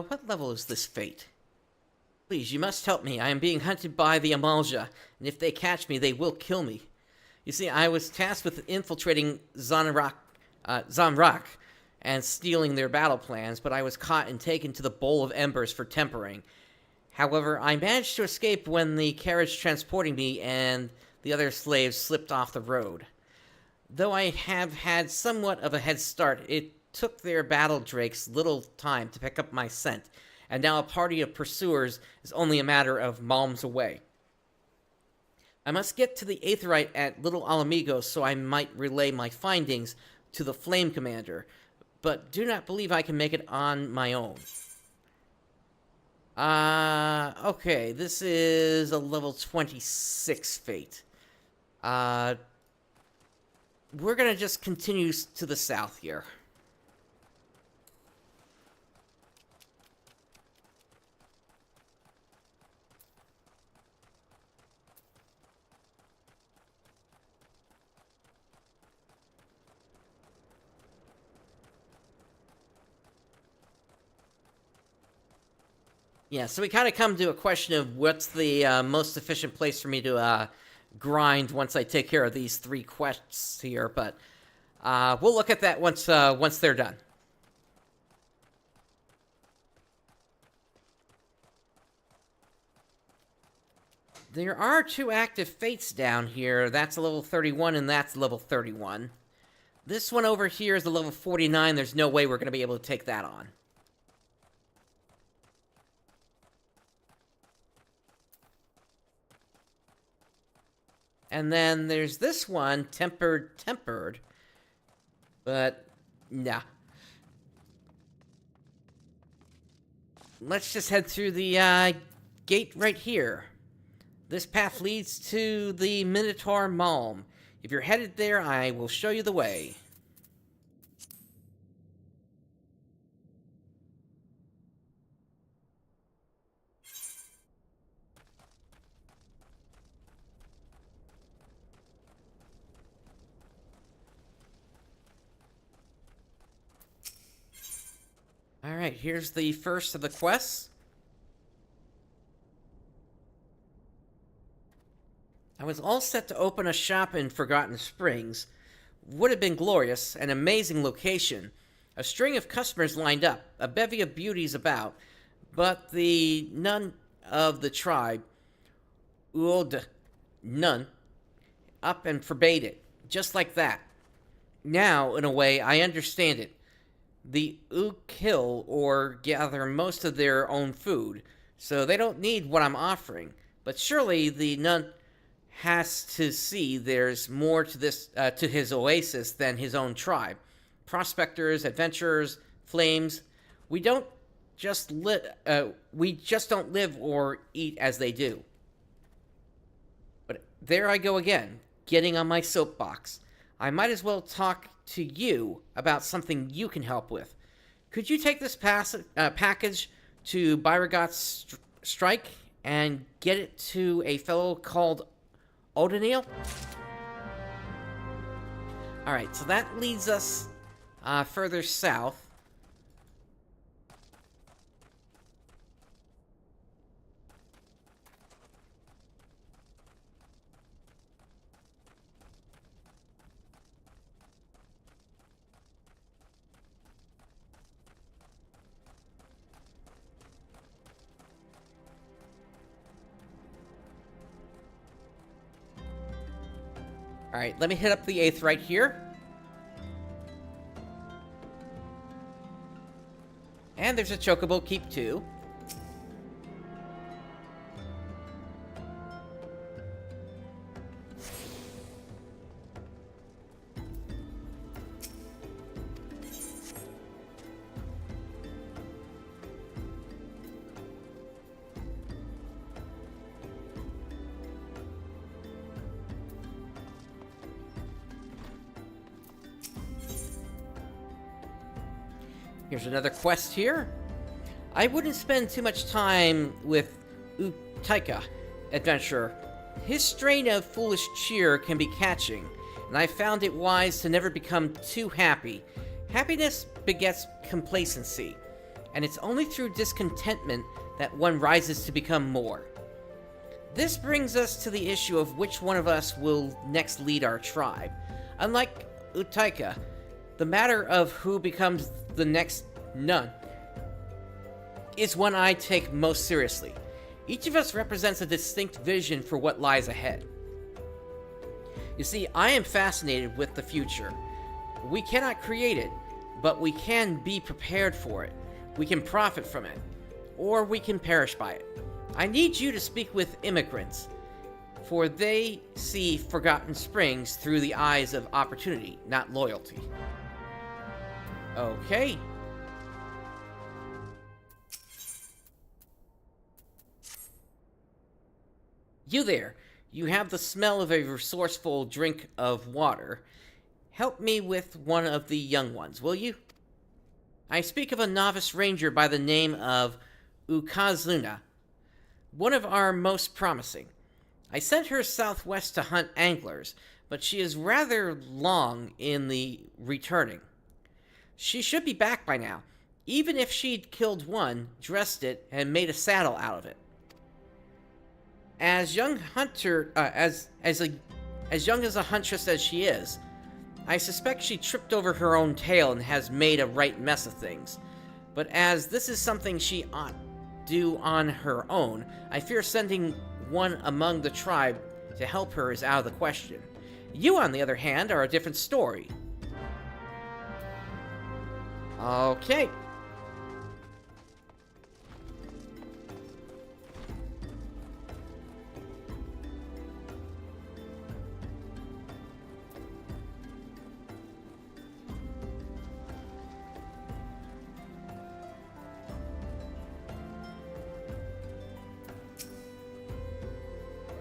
What level is this fate? Please, you must help me. I am being hunted by the Ul'Dah, and if they catch me, they will kill me. You see, I was tasked with infiltrating Zanrak and stealing their battle plans, but I was caught and taken to the Bowl of Embers for tempering. However, I managed to escape when the carriage transporting me and the other slaves slipped off the road. Though I have had somewhat of a head start, it took their battle drakes little time to pick up my scent, and now a party of pursuers is only a matter of malms away. I must get to the Aetherite at Little Alamigo so I might relay my findings to the Flame Commander, but do not believe I can make it on my own. Okay, this is a level 26 fate. We're gonna just continue to the south here. Yeah, so we kind of come to a question of what's the most efficient place for me to grind once I take care of these 3 quests here, but we'll look at that once they're done. There are 2 active fates down here. That's a level 31 and that's level 31. This one over here is a level 49. There's no way we're going to be able to take that on. And then there's this one, Tempered. But, nah. Let's just head through the gate right here. This path leads to the Minotaur Malm. If you're headed there, I will show you the way. Alright, here's the first of the quests. I was all set to open a shop in Forgotten Springs. Would have been glorious, an amazing location. A string of customers lined up, a bevy of beauties about, but the nun of the tribe, Ul'Dah, none, up and forbade it, just like that. Now, in a way, I understand it. The kill or gather most of their own food, so they don't need what I'm offering. But surely the nun has to see there's more to this to his oasis than his own tribe. Prospectors, adventurers, flames. We just don't live or eat as they do. But there I go again, getting on my soapbox. I might as well talk to you about something you can help with. Could you take this package to Byregot's Strike and get it to a fellow called O'Daniel? Alright, so that leads us further south. Alright, let me hit up the 8th right here. And there's a Chocobo Keep too. Here's another quest here. I wouldn't spend too much time with Ul'Dah adventurer. His strain of foolish cheer can be catching, and I found it wise to never become too happy. Happiness begets complacency, and it's only through discontentment that one rises to become more. This brings us to the issue of which one of us will next lead our tribe. Unlike Ul'Dah, the matter of who becomes the next nun is one I take most seriously. Each of us represents a distinct vision for what lies ahead. You see, I am fascinated with the future. We cannot create it, but we can be prepared for it. We can profit from it, or we can perish by it. I need you to speak with immigrants, for they see Forgotten Springs through the eyes of opportunity, not loyalty. Okay. You there. You have the smell of a resourceful drink of water. Help me with one of the young ones, will you? I speak of a novice ranger by the name of Ul'Dah, one of our most promising. I sent her southwest to hunt anglers, but she is rather long in the returning. She should be back by now, even if she'd killed one, dressed it, and made a saddle out of it. As young as a huntress as she is, I suspect she tripped over her own tail and has made a right mess of things. But as this is something she ought do on her own, I fear sending one among the tribe to help her is out of the question. You, on the other hand, are a different story. Okay.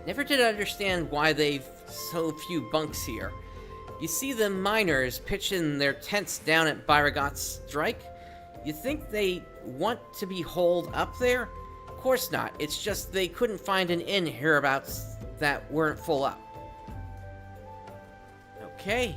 Never did I understand why they've so few bunks here. You see the miners pitching their tents down at Byregot's Strike? You think they want to be holed up there? Of course not. It's just they couldn't find an inn hereabouts that weren't full up. Okay.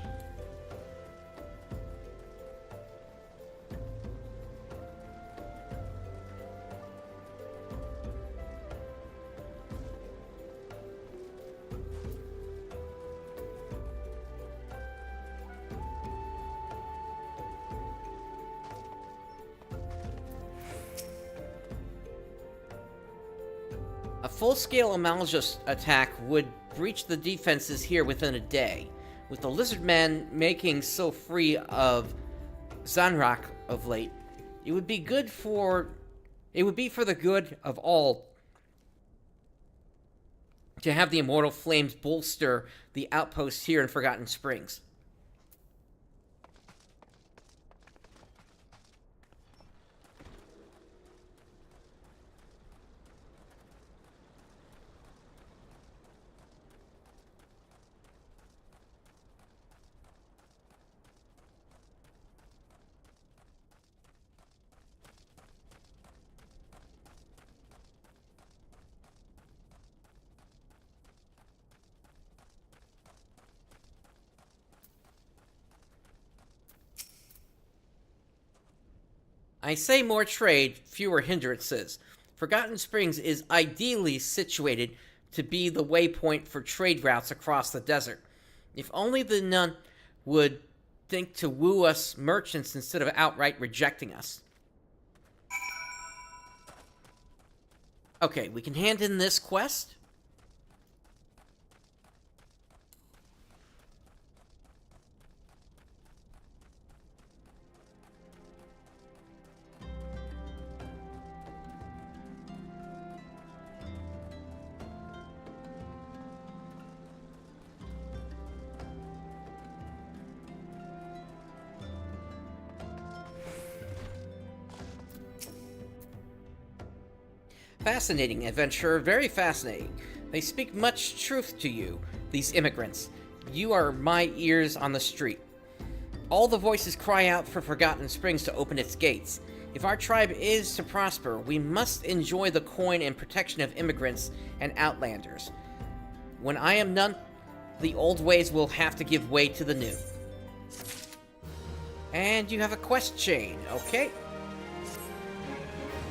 A full-scale Amalgos attack would breach the defenses here within a day. With the Lizardmen making so free of Zanrak of late, it would be for the good of all to have the Immortal Flames bolster the outposts here in Forgotten Springs. I say more trade, fewer hindrances. Forgotten Springs is ideally situated to be the waypoint for trade routes across the desert. If only the nun would think to woo us merchants instead of outright rejecting us. Okay, we can hand in this quest. Fascinating, adventurer, very fascinating. They speak much truth to you, these immigrants. You are my ears on the street. All the voices cry out for Forgotten Springs to open its gates. If our tribe is to prosper, we must enjoy the coin and protection of immigrants and outlanders. When I am none, the old ways will have to give way to the new. And you have a quest chain, okay?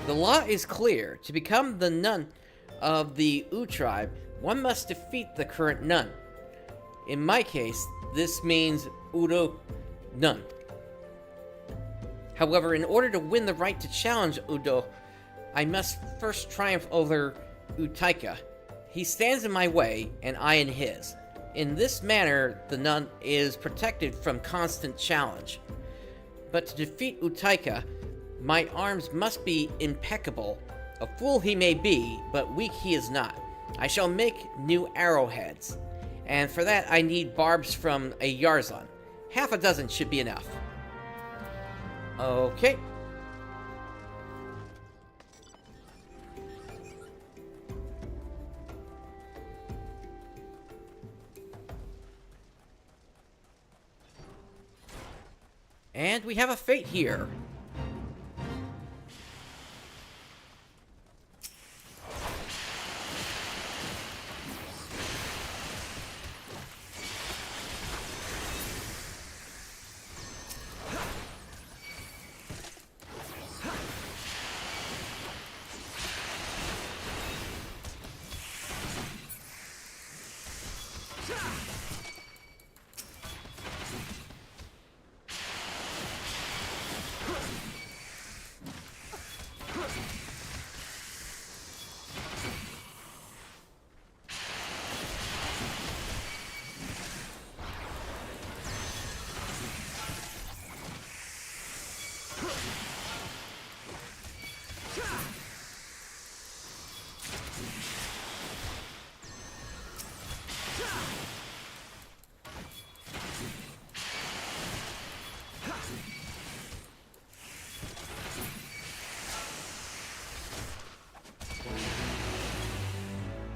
The law is clear. To become the nun of the U tribe, one must defeat the current nun. In my case, this means Ul'Dah nun. However, in order to win the right to challenge Ul'Dah, I must first triumph over Ul'Dah. He stands in my way, and I in his. In this manner, the nun is protected from constant challenge. But to defeat Ul'Dah, my arms must be impeccable. A fool he may be, but weak he is not. I shall make new arrowheads, and for that I need barbs from a Yarzan. Half a dozen should be enough. Okay. And we have a fate here.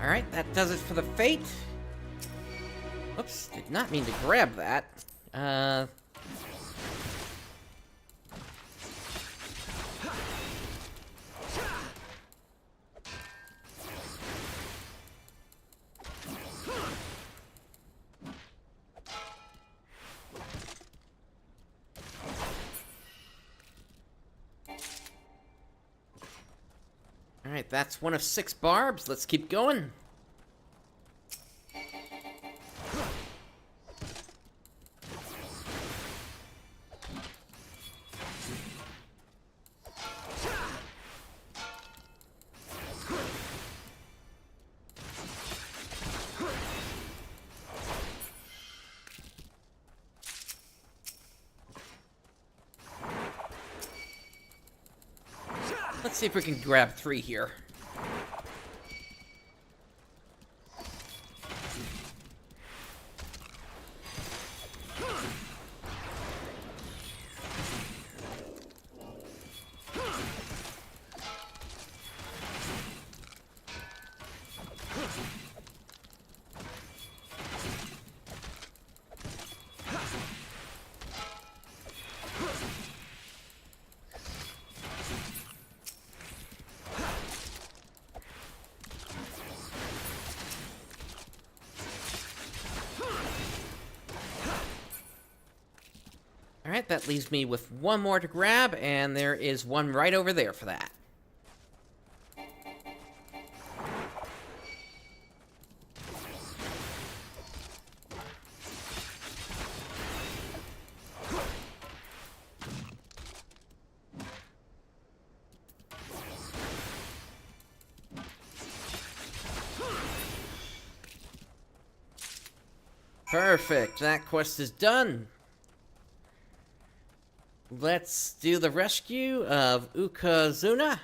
Alright, that does it for the fate. Oops, did not mean to grab that. Alright, that's one of 6 barbs. Let's keep going. Let's see if we can grab 3 here. Alright, that leaves me with 1 more to grab, and there is one right over there for that. Perfect, that quest is done. Let's do the rescue of Ukazuna.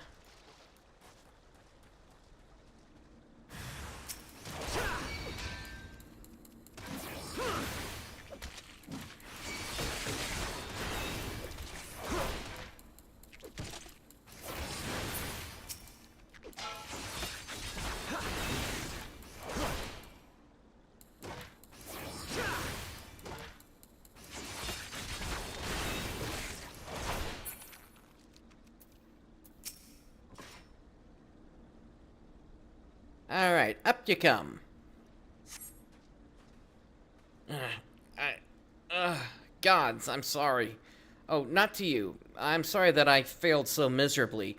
Alright, up you come. Gods, I'm sorry. Oh, not to you. I'm sorry that I failed so miserably.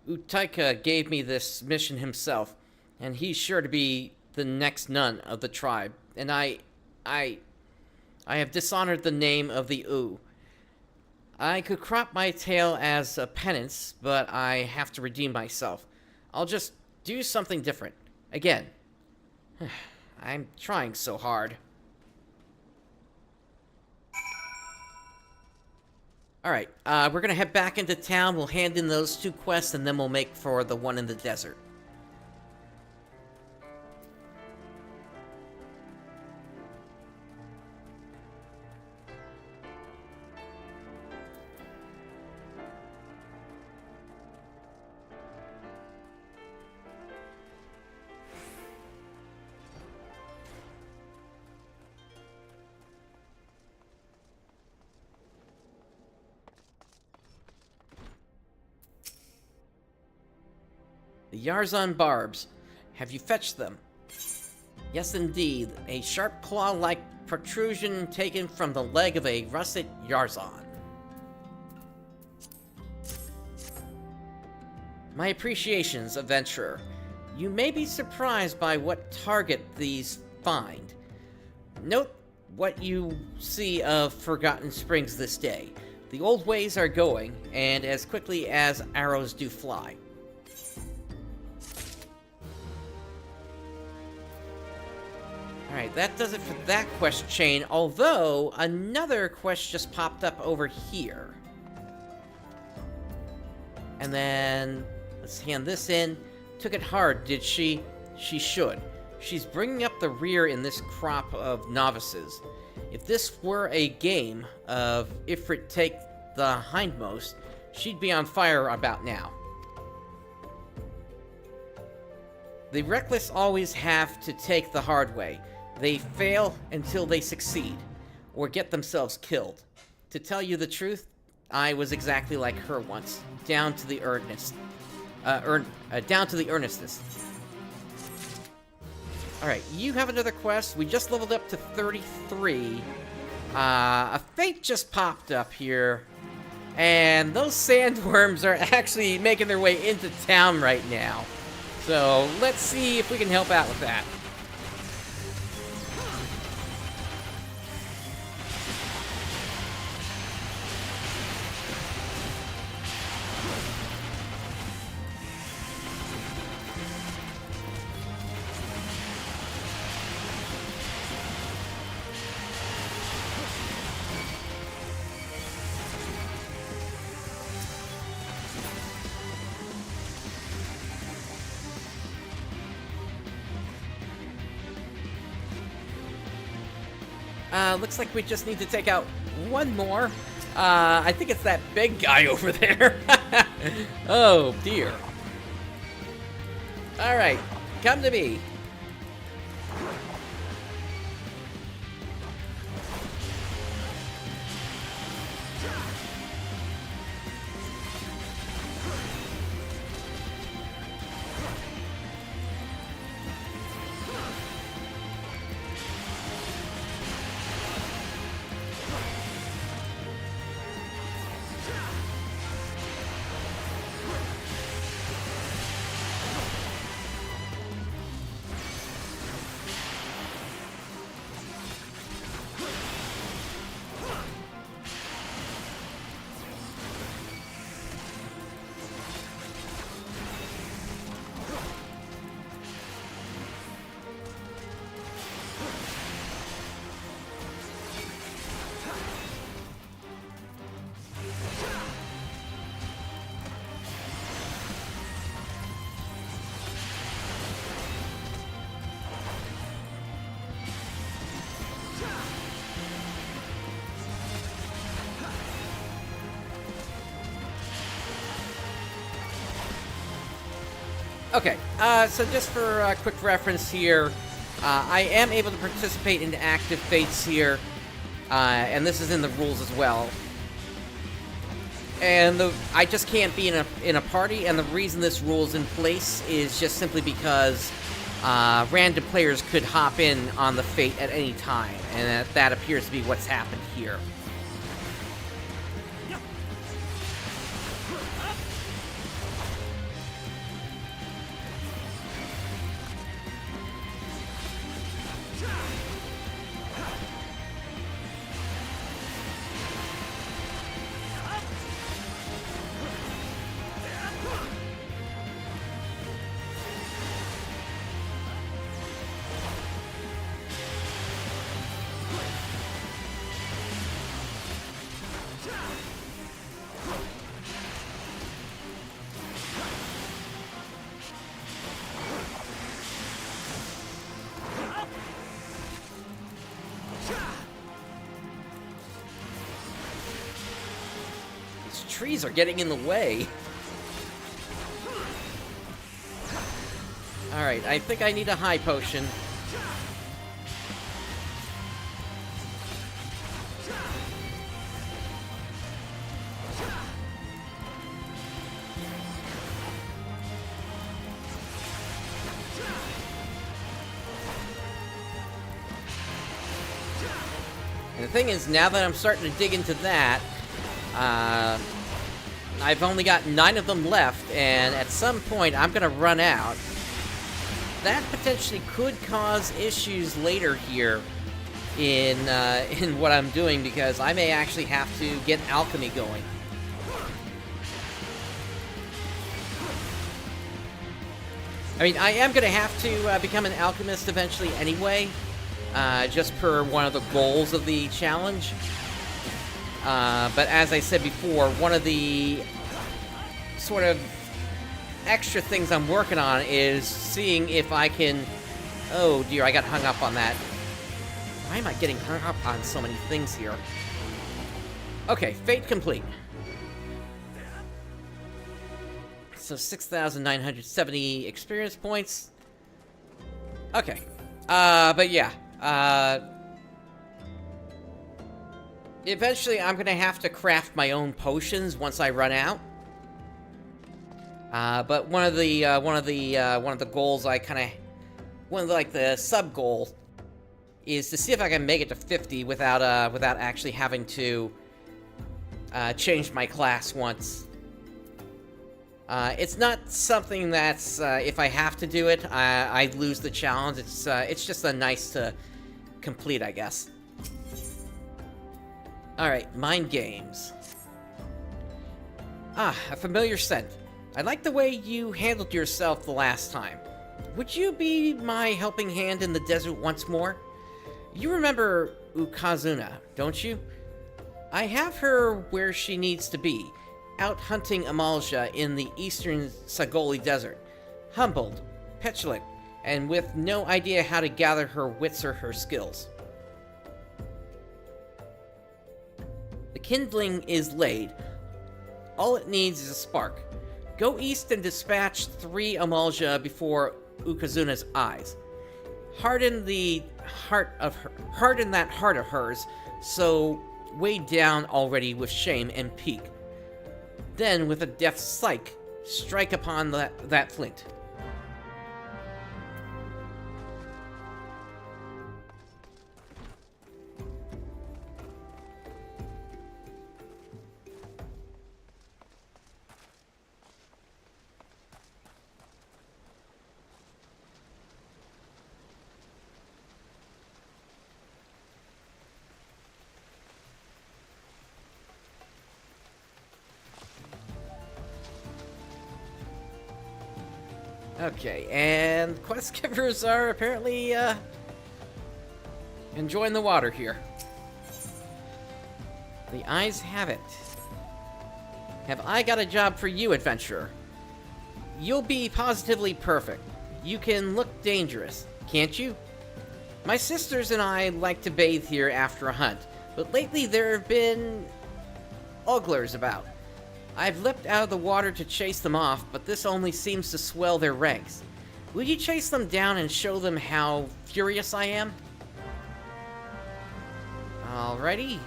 Utaika gave me this mission himself, and he's sure to be the next nun of the tribe. And I have dishonored the name of the U. I could crop my tail as a penance, but I have to redeem myself. I'll just do something different. Again. I'm trying so hard. Alright, we're gonna head back into town, we'll hand in those 2 quests, and then we'll make for the one in the desert. The Yarzan barbs. Have you fetched them? Yes, indeed. A sharp claw-like protrusion taken from the leg of a russet Yarzan. My appreciations, adventurer. You may be surprised by what target these find. Note what you see of Forgotten Springs this day. The old ways are going, and as quickly as arrows do fly. Alright, that does it for that quest chain, although another quest just popped up over here. And then, let's hand this in. Took it hard, did she? She should. She's bringing up the rear in this crop of novices. If this were a game of Ifrit take the hindmost, she'd be on fire about now. The reckless always have to take the hard way. They fail until they succeed, or get themselves killed. To tell you the truth, I was exactly like her once, down to the earnestness. Alright, you have another quest. We just leveled up to 33. A fate just popped up here, and those sandworms are actually making their way into town right now. So, let's see if we can help out with that. Looks like we just need to take out one more. I think it's that big guy over there. Oh, dear. Alright, come to me. Okay, so just for a quick reference here, I am able to participate in active fates here, and this is in the rules as well. And I just can't be in a party, and the reason this rule is in place is just simply because random players could hop in on the fate at any time, and that appears to be what's happened here. Trees are getting in the way. Alright, I think I need a high potion. And the thing is, now that I'm starting to dig into that, I've only got 9 of them left, and at some point I'm gonna run out. That potentially could cause issues later here in what I'm doing, because I may actually have to get alchemy going. I mean, I am gonna have to become an alchemist eventually anyway, just per one of the goals of the challenge. But as I said before, one of the sort of extra things I'm working on is seeing if I can... Oh dear, I got hung up on that. Why am I getting hung up on so many things here? Okay, fate complete. So 6,970 experience points. Okay. But yeah. Eventually, I'm gonna have to craft my own potions once I run out. But one of the goals one of the sub goals is to see if I can make it to 50 without actually having to change my class once. It's not something that's if I have to do it, I lose the challenge. It's just a nice to complete, I guess. Alright, mind games. Ah, a familiar scent. I like the way you handled yourself the last time. Would you be my helping hand in the desert once more? You remember Ukazuna, don't you? I have her where she needs to be, out hunting Ul'Dah in the eastern Sagoli Desert. Humbled, petulant, and with no idea how to gather her wits or her skills. The kindling is laid. All it needs is a spark. Go east and dispatch 3 Ul'Dah before Ukazuna's eyes. Harden that heart of hers, so weighed down already with shame and pique. Then, with a deft strike, strike upon that flint. Okay, and quest givers are apparently enjoying the water here. The eyes have it. Have I got a job for you, adventurer? You'll be positively perfect. You can look dangerous, can't you? My sisters and I like to bathe here after a hunt, but lately there have been Ul'Dahs about. I've leapt out of the water to chase them off, but this only seems to swell their ranks. Will you chase them down and show them how furious I am? Alrighty.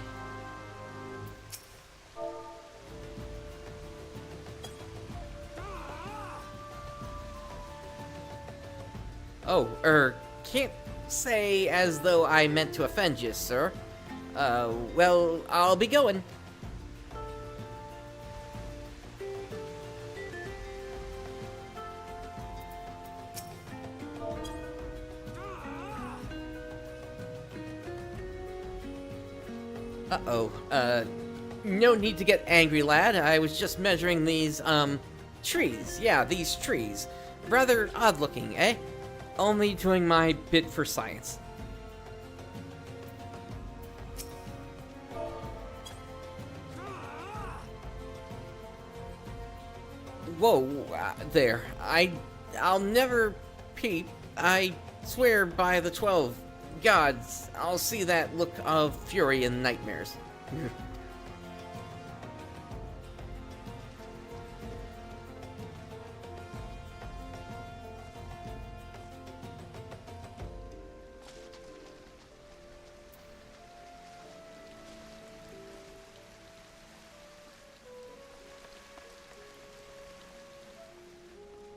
Oh, can't say as though I meant to offend you, sir. Well, I'll be going. Uh-oh, no need to get angry, lad. I was just measuring these, trees. Yeah, these trees. Rather odd-looking, eh? Only doing my bit for science. Whoa, there. I'll never peep. I swear by the 12 gods, I'll see that look of fury in nightmares.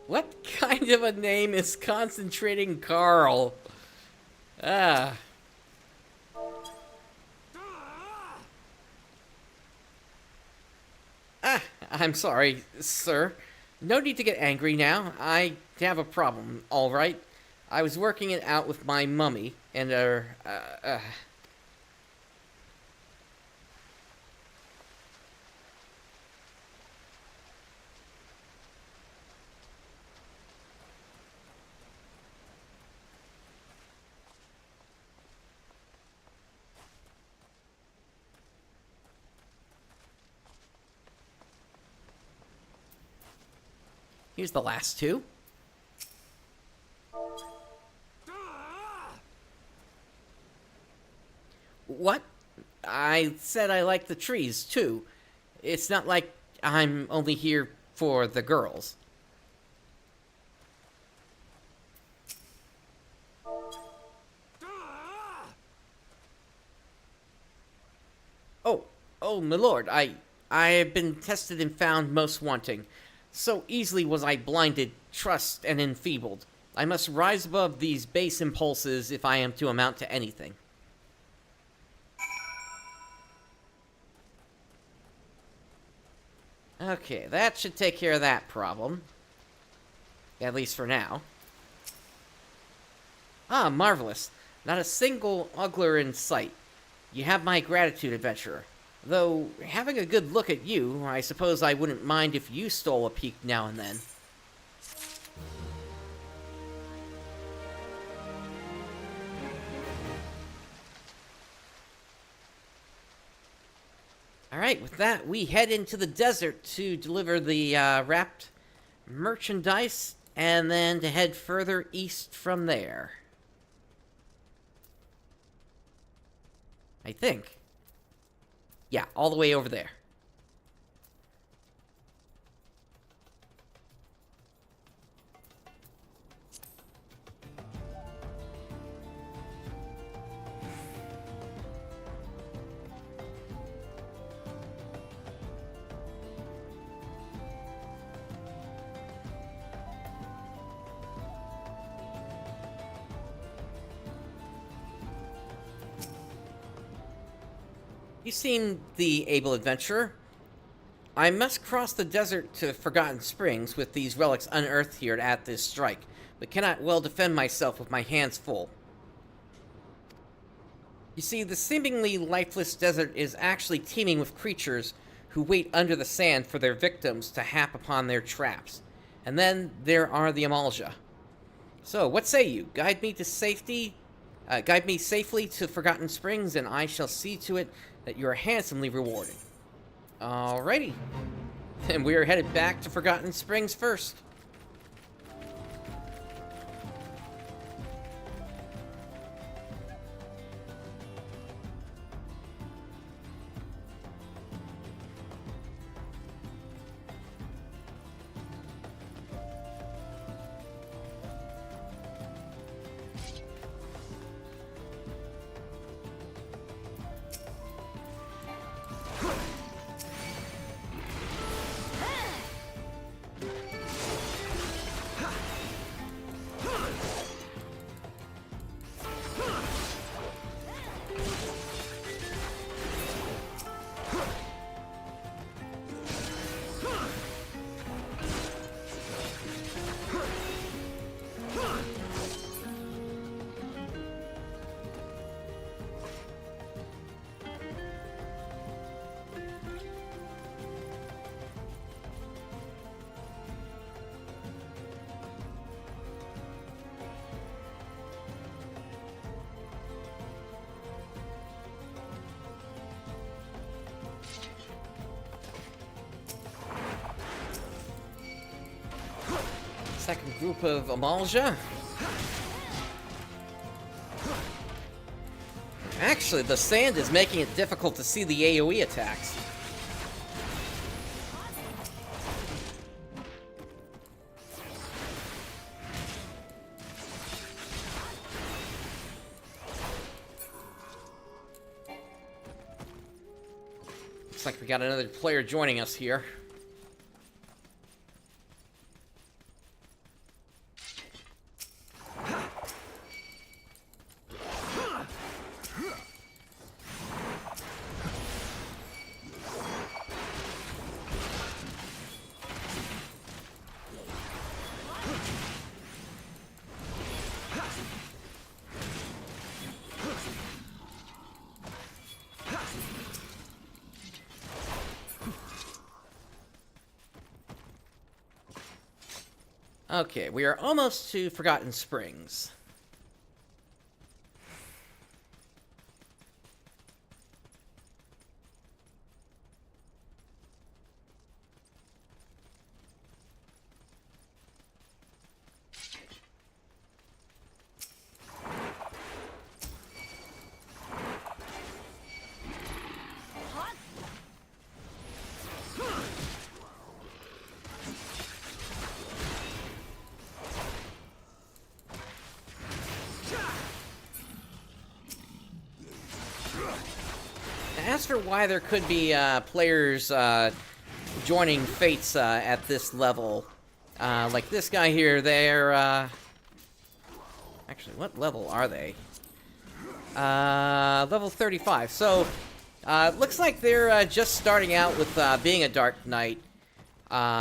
What kind of a name is Concentrating Carl? Ah. I'm sorry, sir. No need to get angry now. I have a problem, all right? I was working it out with my mummy, and, here's the last two. What? I said I like the trees, too. It's not like I'm only here for the girls. Oh, my lord, I have been tested and found most wanting. So easily was I blinded, trussed, and enfeebled. I must rise above these base impulses if I am to amount to anything. Okay, that should take care of that problem. At least for now. Ah, marvelous. Not a single Ul'Dah in sight. You have my gratitude, adventurer. Though, having a good look at you, I suppose I wouldn't mind if you stole a peek now and then. Alright, with that, we head into the desert to deliver the wrapped merchandise, and then to head further east from there. I think. Yeah, all the way over there. You seem the able adventurer. I must cross the desert to Forgotten Springs with these relics unearthed here at this strike, but cannot well defend myself with my hands full. You see, the seemingly lifeless desert is actually teeming with creatures who wait under the sand for their victims to hap upon their traps. And then there are the Ul'Dah. So, what say you? Guide me safely to Forgotten Springs, and I shall see to it that you are handsomely rewarded. Alrighty. And we are headed back to Forgotten Springs first. Second group of Ul'Dah. Actually, the sand is making it difficult to see the AoE attacks. Looks like we got another player joining us here. Okay, we are almost to Forgotten Springs. As for why there could be players joining Fates at this level, like this guy here, they're... Actually, what level are they? Level 35. So, looks like they're just starting out with being a Dark Knight.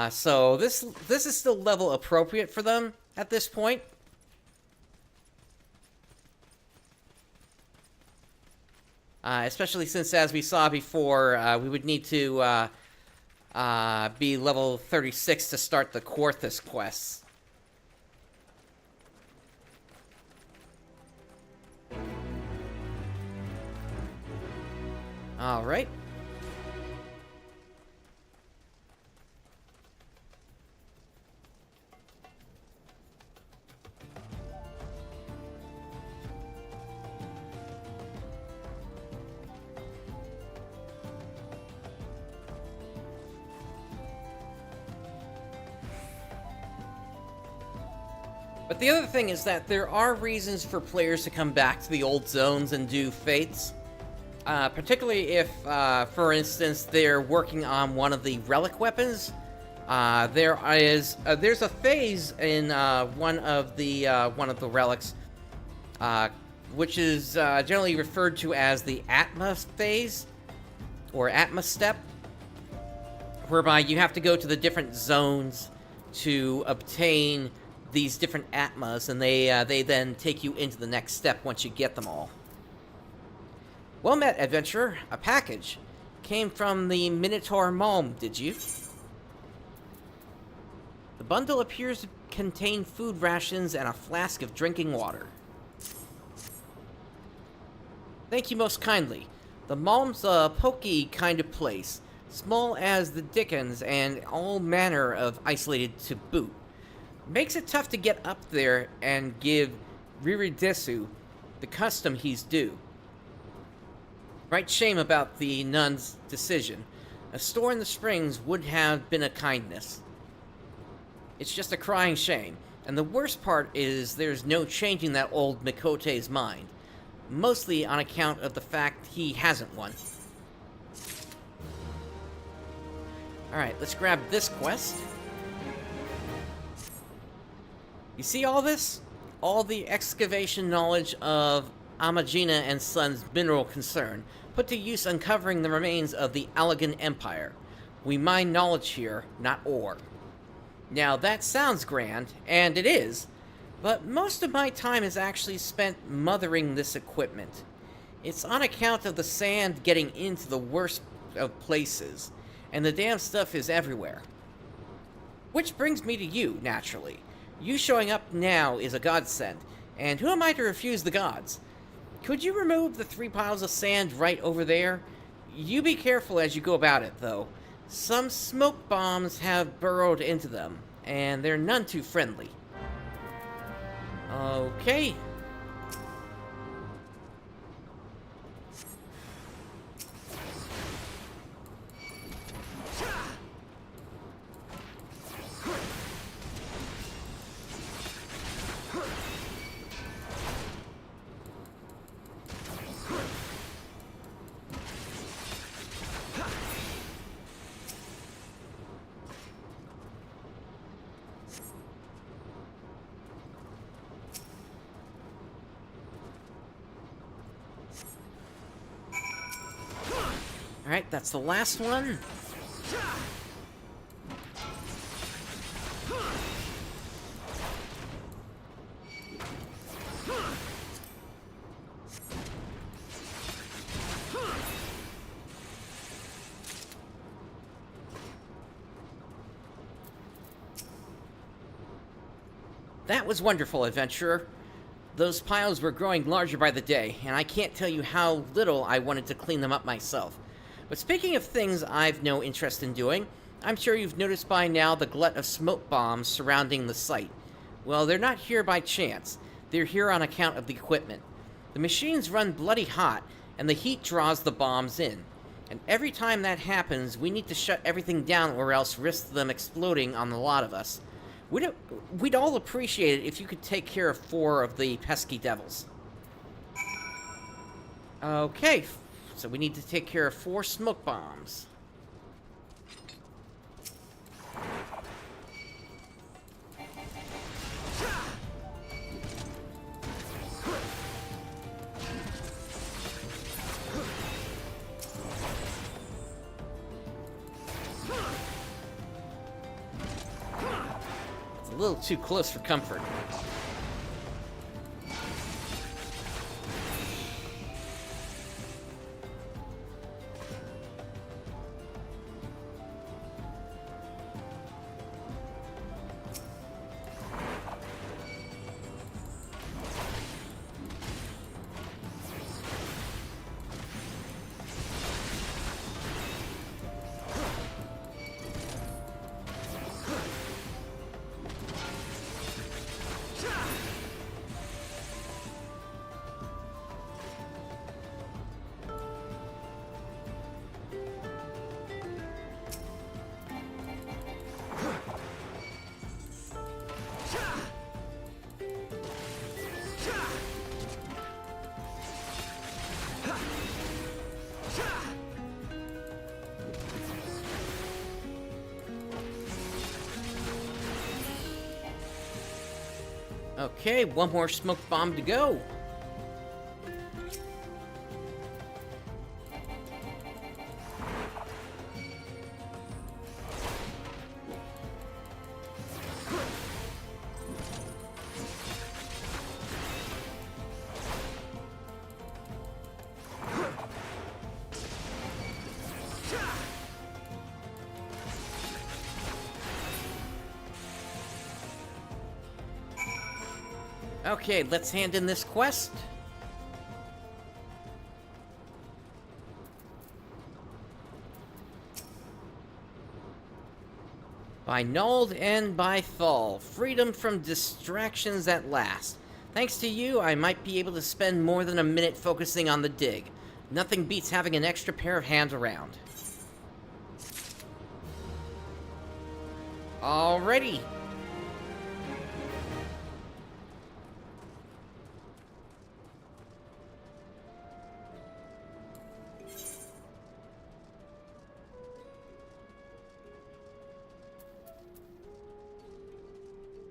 So this is still level appropriate for them at this point. Especially since, as we saw before, we would need to be level 36 to start the Quarthus quests. Alright. But the other thing is that there are reasons for players to come back to the old zones and do Fates. Particularly if, for instance, they're working on one of the relic weapons. There's a phase in one of the relics, which is generally referred to as the Atma phase, or Atma step, whereby you have to go to the different zones to obtain these different Atmas, and they then take you into the next step once you get them all. Well met, adventurer. A package. Came from the Minotaur Malm, did you? The bundle appears to contain food rations and a flask of drinking water. Thank you most kindly. The Malm's a pokey kind of place, small as the dickens and all manner of isolated to boot. Makes it tough to get up there and give Riridesu the custom he's due. Right shame about the nun's decision. A store in the springs would have been a kindness. It's just a crying shame, and the worst part is there's no changing that old Mikote's mind, mostly on account of the fact he hasn't one. Alright, let's grab this quest. You see all this? All the excavation knowledge of Amagina and Sons' mineral concern, put to use uncovering the remains of the Allegan Empire. We mine knowledge here, not ore. Now that sounds grand, and it is, but most of my time is actually spent mothering this equipment. It's on account of the sand getting into the worst of places, and the damn stuff is everywhere. Which brings me to you, naturally. You showing up now is a godsend, and who am I to refuse the gods? Could you remove the 3 piles of sand right over there? You be careful as you go about it, though. Some smoke bombs have burrowed into them, and they're none too friendly. Okay. Alright, that's the last one. That was wonderful, adventurer. Those piles were growing larger by the day, and I can't tell you how little I wanted to clean them up myself. But speaking of things I've no interest in doing, I'm sure you've noticed by now the glut of smoke bombs surrounding the site. Well, they're not here by chance. They're here on account of the equipment. The machines run bloody hot, and the heat draws the bombs in. And every time that happens, we need to shut everything down or else risk them exploding on a lot of us. We'd all appreciate it if you could take care of 4 of the pesky devils. Okay, so we need to take care of 4 smoke bombs. A little too close for comfort. Okay, 1 more smoke bomb to go. Okay, let's hand in this quest. By Nuld and by Thal, freedom from distractions at last. Thanks to you, I might be able to spend more than a minute focusing on the dig. Nothing beats having an extra pair of hands around. Alrighty.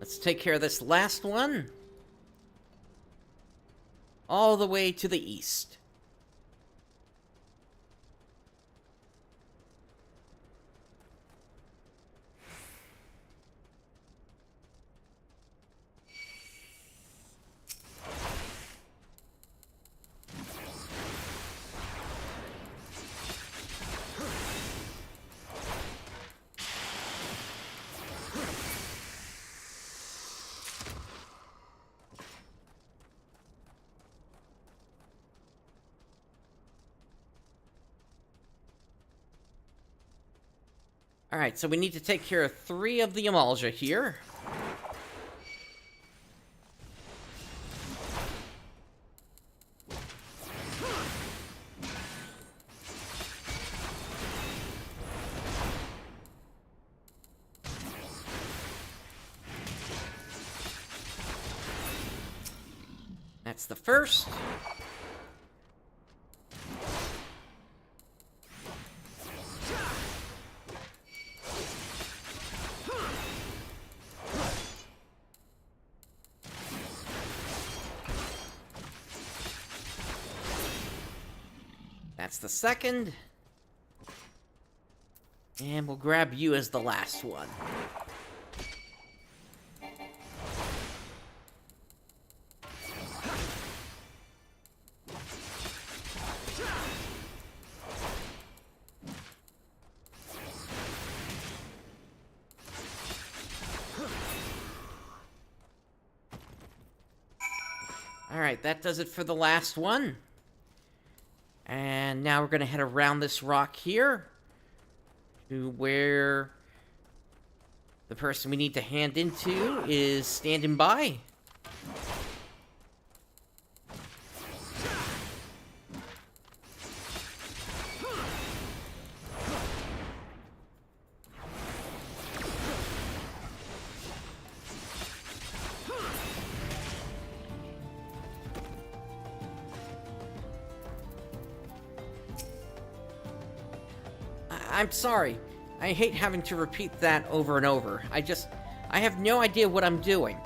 Let's take care of this last one. All the way to the east. Alright, so we need to take care of 3 of the Ul'Dah here. That's the first. That's the second. And we'll grab you as the last one. Alright, that does it for the last one. And now we're going to head around this rock here to where the person we need to hand into is standing by. I'm sorry. I hate having to repeat that over and over. I have no idea what I'm doing.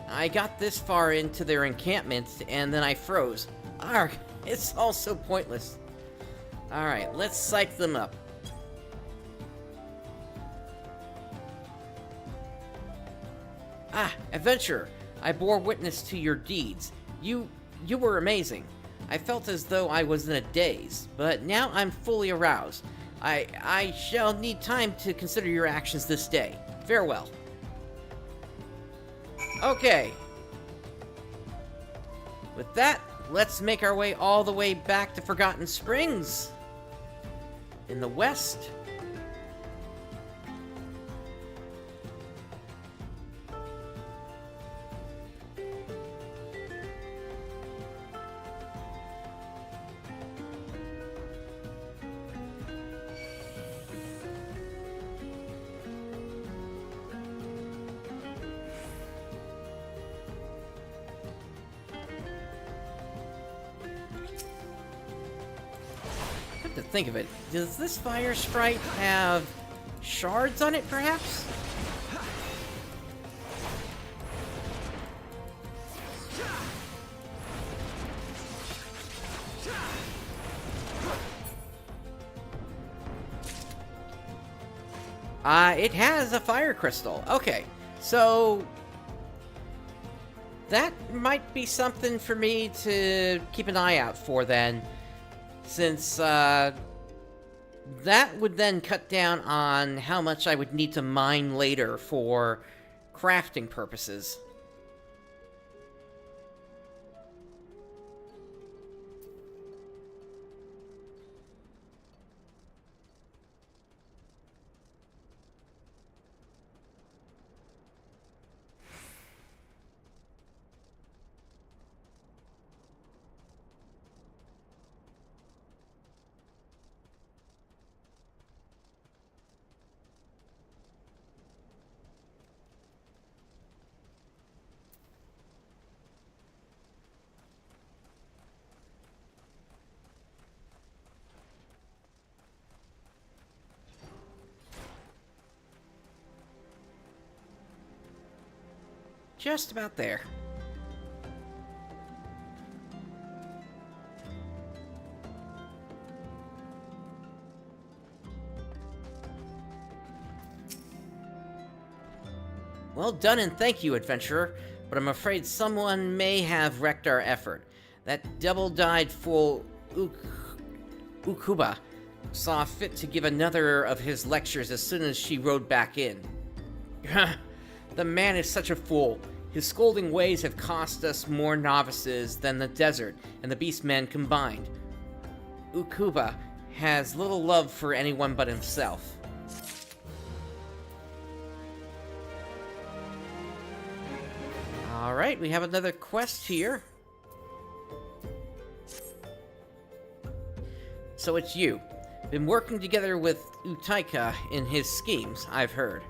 I got this far into their encampment, and then I froze. Arg, it's all so pointless. Alright, let's psych them up. Ah, adventurer, I bore witness to your deeds. You were amazing. I felt as though I was in a daze, but now I'm fully aroused. I shall need time to consider your actions this day. Farewell. Okay. With that, let's make our way all the way back to Forgotten Springs in the west. To think of it, does this fire sprite have shards on it, perhaps? It has a fire crystal. Okay, so that might be something for me to keep an eye out for then. Since, that would then cut down on how much I would need to mine later for crafting purposes. Just about there. Well done and thank you, adventurer, but I'm afraid someone may have wrecked our effort. That double-dyed fool Ul'Dah saw fit to give another of his lectures as soon as she rode back in. The man is such a fool. His scolding ways have cost us more novices than the desert and the beastmen combined. Ul'Dah has little love for anyone but himself. Alright, we have another quest here. So it's you. Been working together with Ul'Dah in his schemes, I've heard.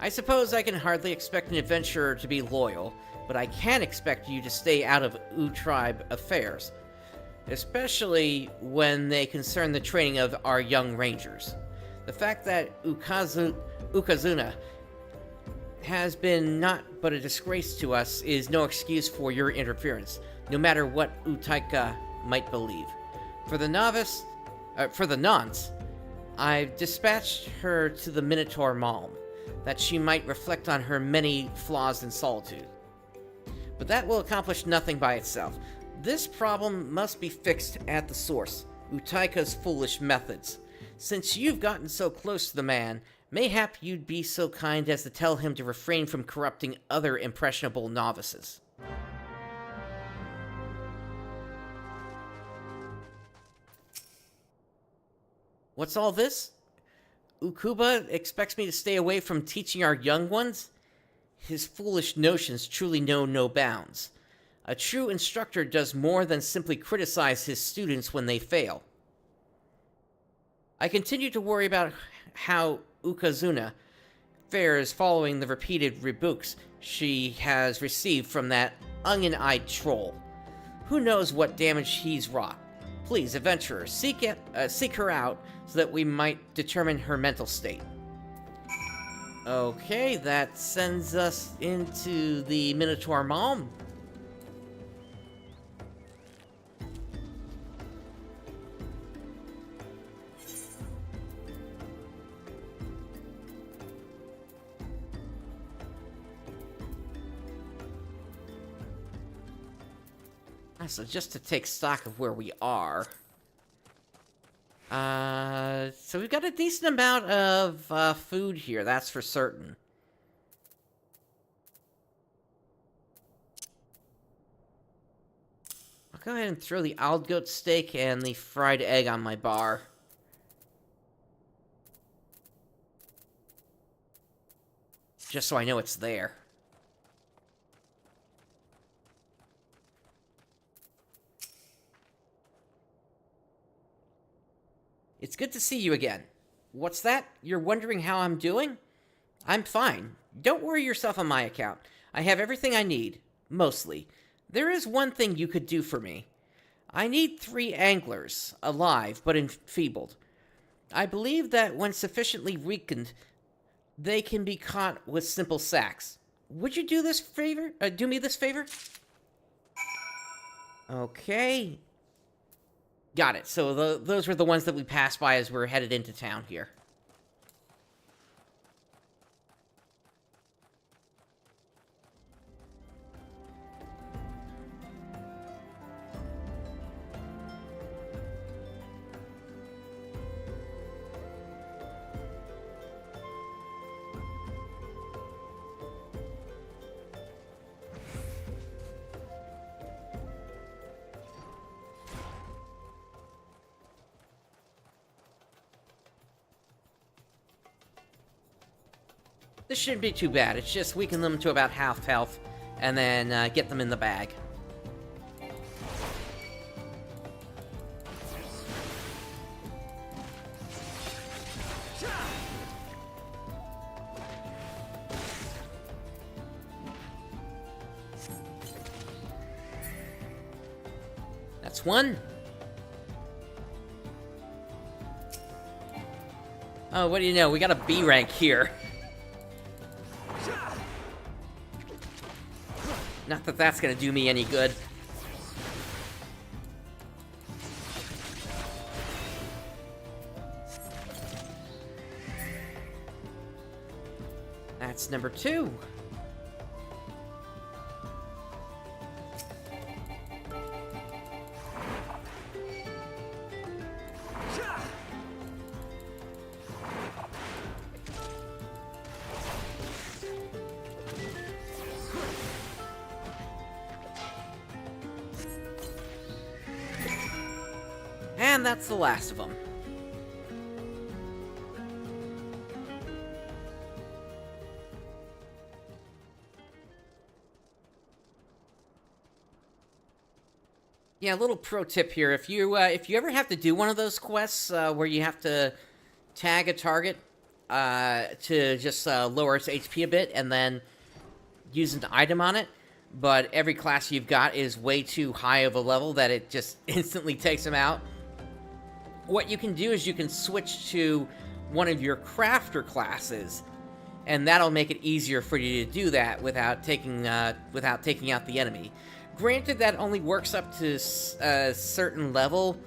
I suppose I can hardly expect an adventurer to be loyal, but I can expect you to stay out of tribe affairs, especially when they concern the training of our young rangers. The fact that Ukazuna has been not but a disgrace to us is no excuse for your interference, no matter what Ul'Dah might believe. For the nonce, I've dispatched her to the Minotaur Malm, that she might reflect on her many flaws in solitude. But that will accomplish nothing by itself. This problem must be fixed at the source, Ul'Dah's foolish methods. Since you've gotten so close to the man, mayhap you'd be so kind as to tell him to refrain from corrupting other impressionable novices. What's all this? Ukuba expects me to stay away from teaching our young ones? His foolish notions truly know no bounds. A true instructor does more than simply criticize his students when they fail. I continue to worry about how Ukazuna fares following the repeated rebukes she has received from that onion-eyed troll. Who knows what damage he's wrought? Please, adventurer, seek her out so that we might determine her mental state. Okay, that sends us into the Minotaur Malm. So just to take stock of where we are. So we've got a decent amount of food here, that's for certain. I'll go ahead and throw the wild goat steak and the fried egg on my bar. Just so I know it's there. It's good to see you again. What's that? You're wondering how I'm doing? I'm fine. Don't worry yourself on my account. I have everything I need. Mostly. There is one thing you could do for me. I need 3 anglers, alive but enfeebled. I believe that when sufficiently weakened, they can be caught with simple sacks. Would you do this favor? Do me this favor? Okay. Got it. So those were the ones that we passed by as we're headed into town here. This shouldn't be too bad. It's just weaken them to about half health, and then get them in the bag. That's one. Oh, what do you know? We got a B rank here. Not that that's gonna do me any good. That's number 2. And that's the last of them. Yeah, a little pro tip here. If you ever have to do one of those quests where you have to tag a target to just lower its HP a bit and then use an item on it, but every class you've got is way too high of a level that it just instantly takes them out, what you can do is you can switch to one of your crafter classes, and that'll make it easier for you to do that without taking out the enemy. Granted, that only works up to a certain level,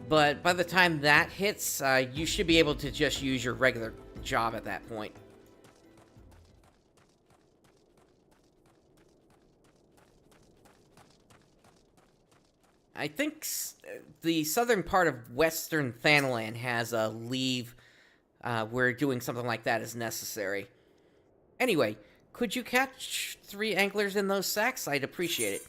but by the time that hits, you should be able to just use your regular job at that point. I think the southern part of western Thanalan has a leave where doing something like that is necessary. Anyway, could you catch 3 anglers in those sacks? I'd appreciate it.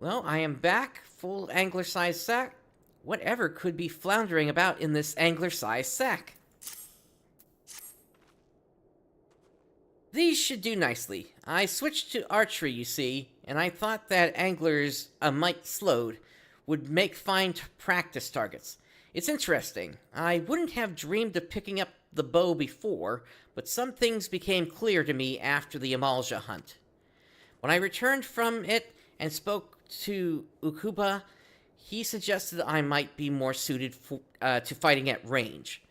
Well, I am back, full angler-sized sack. Whatever could be floundering about in this angler-sized sack? These should do nicely. I switched to archery, you see, and I thought that anglers, a mite slowed, would make fine practice targets. It's interesting. I wouldn't have dreamed of picking up the bow before, but some things became clear to me after the Ul'Dah hunt. When I returned from it and spoke to Ul'Dah, he suggested I might be more suited to fighting at range.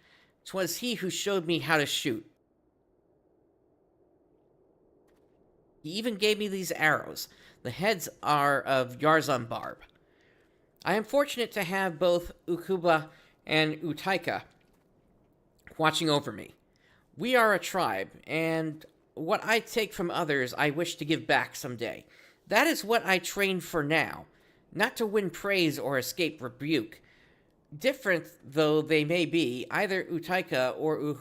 'Twas he who showed me how to shoot. He even gave me these arrows. The heads are of Yarzan barb. I am fortunate to have both Ul'Dah and Ul'Dah watching over me. We are a tribe, and what I take from others I wish to give back someday. That is what I train for now, not to win praise or escape rebuke. Different though they may be, either Ul'Dah or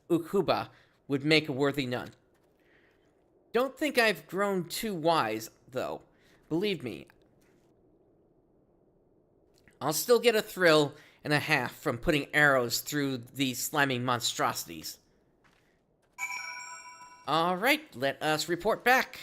Ul'Dah would make a worthy nun. Don't think I've grown too wise, though. Believe me, I'll still get a thrill and a half from putting arrows through these slimy monstrosities. Alright, let us report back.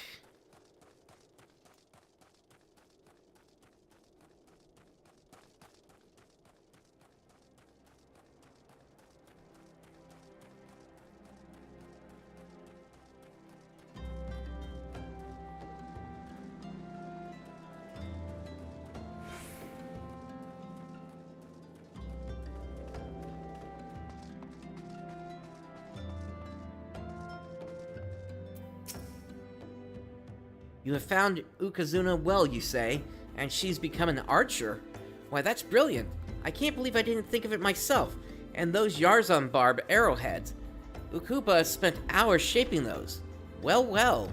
You have found Ukazuna well, you say, and she's become an archer? Why, that's brilliant. I can't believe I didn't think of it myself. And those Yarzan barb arrowheads. Ul'Dah spent hours shaping those. Well, well.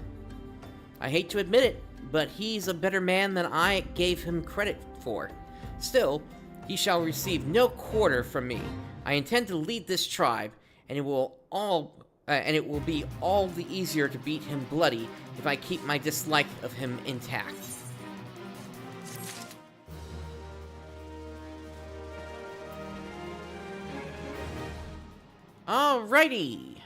I hate to admit it, but he's a better man than I gave him credit for. Still, he shall receive no quarter from me. I intend to lead this tribe, and it will be all the easier to beat him bloody if I keep my dislike of him intact. Alrighty.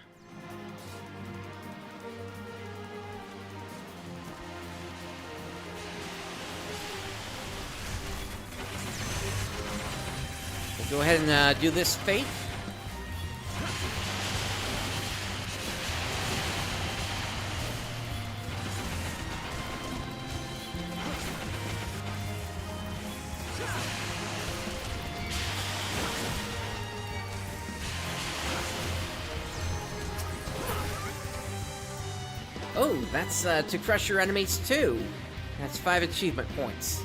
We'll go ahead and do this fate. Oh, that's to crush your enemies too. That's 5 achievement points.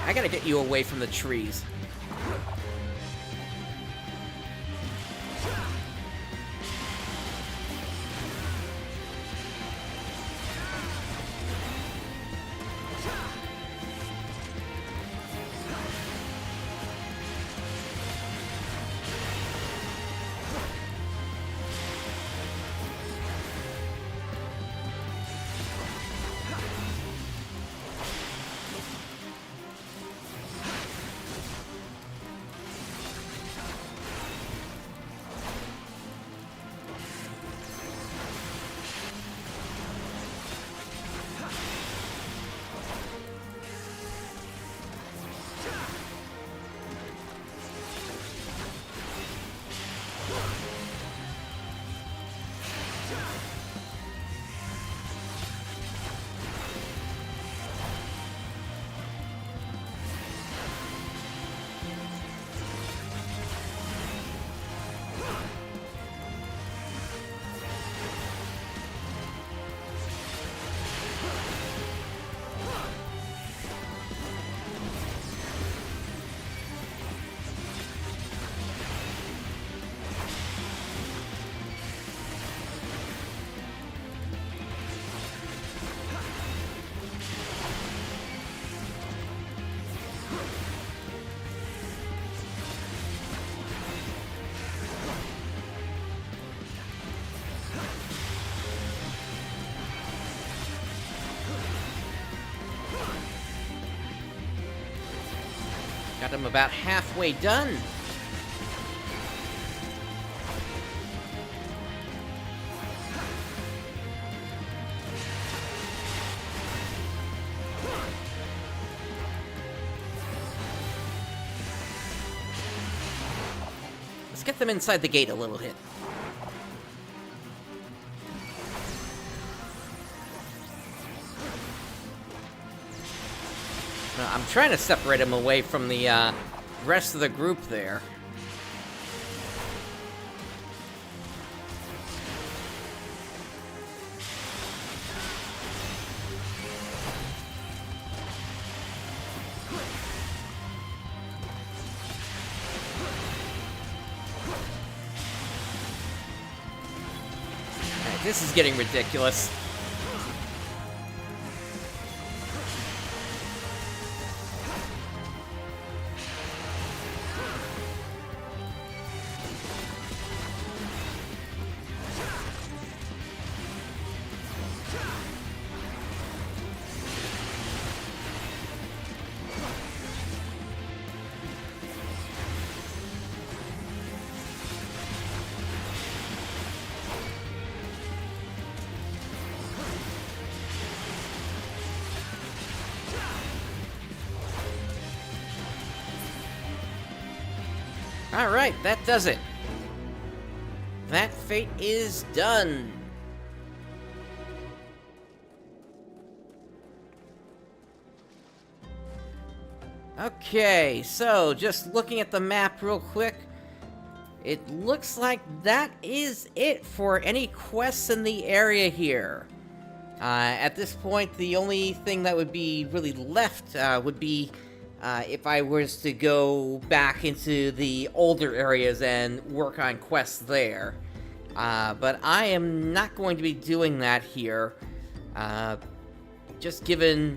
I gotta get you away from the trees. them about halfway done. Let's get them inside the gate a little bit. I'm trying to separate them away from the rest of the group there. Alright, this is getting ridiculous. Alright, that does it. That fate is done. Okay, so just looking at the map real quick, it looks like that is it for any quests in the area here. At this point, the only thing that would be really left would be if I was to go back into the older areas and work on quests there. But I am not going to be doing that here. Just given,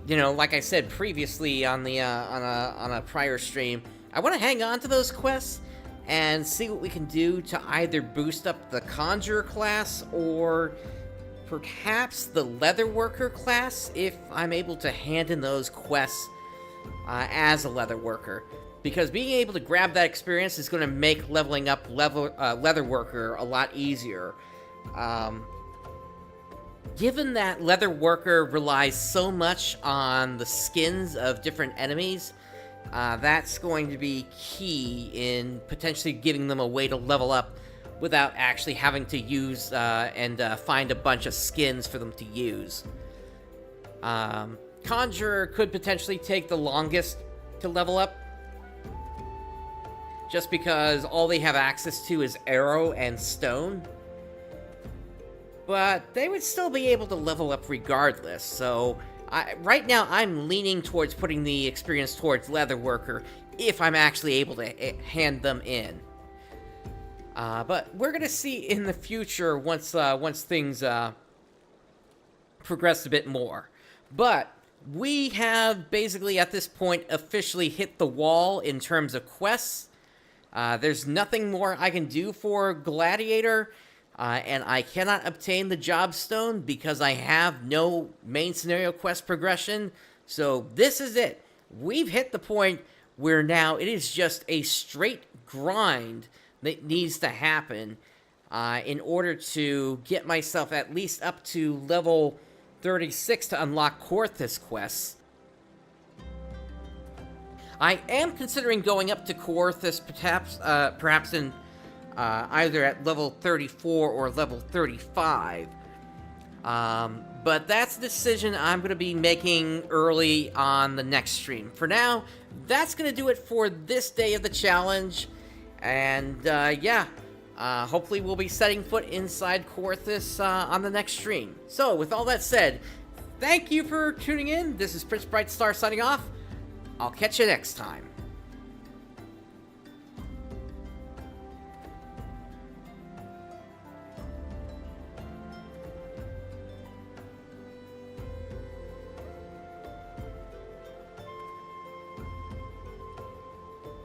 you know, like I said previously on the on a prior stream, I want to hang on to those quests and see what we can do to either boost up the Conjurer class or perhaps the Leatherworker class if I'm able to hand in those quests as a Leatherworker, because being able to grab that experience is going to make leveling up Leatherworker a lot easier. Given that Leatherworker relies so much on the skins of different enemies, that's going to be key in potentially giving them a way to level up without actually having to use and find a bunch of skins for them to use. Conjurer could potentially take the longest to level up, just because all they have access to is arrow and stone. But they would still be able to level up regardless, so right now I'm leaning towards putting the experience towards Leatherworker if I'm actually able to hand them in. But we're gonna see in the future once things progress a bit more. But we have basically at this point officially hit the wall in terms of quests. There's nothing more I can do for Gladiator, and I cannot obtain the Job Stone because I have no main scenario quest progression. So this is it. We've hit the point where now it is just a straight grind that needs to happen in order to get myself at least up to level 36 to unlock Coerthas quests. I am considering going up to Coerthas perhaps in either at level 34 or level 35. But that's a decision I'm going to be making early on the next stream. For now, that's going to do it for this day of the challenge. And yeah, hopefully we'll be setting foot inside Coerthas on the next stream. So with all that said, thank you for tuning in. This is PrinceBrightstar signing off. I'll catch you next time.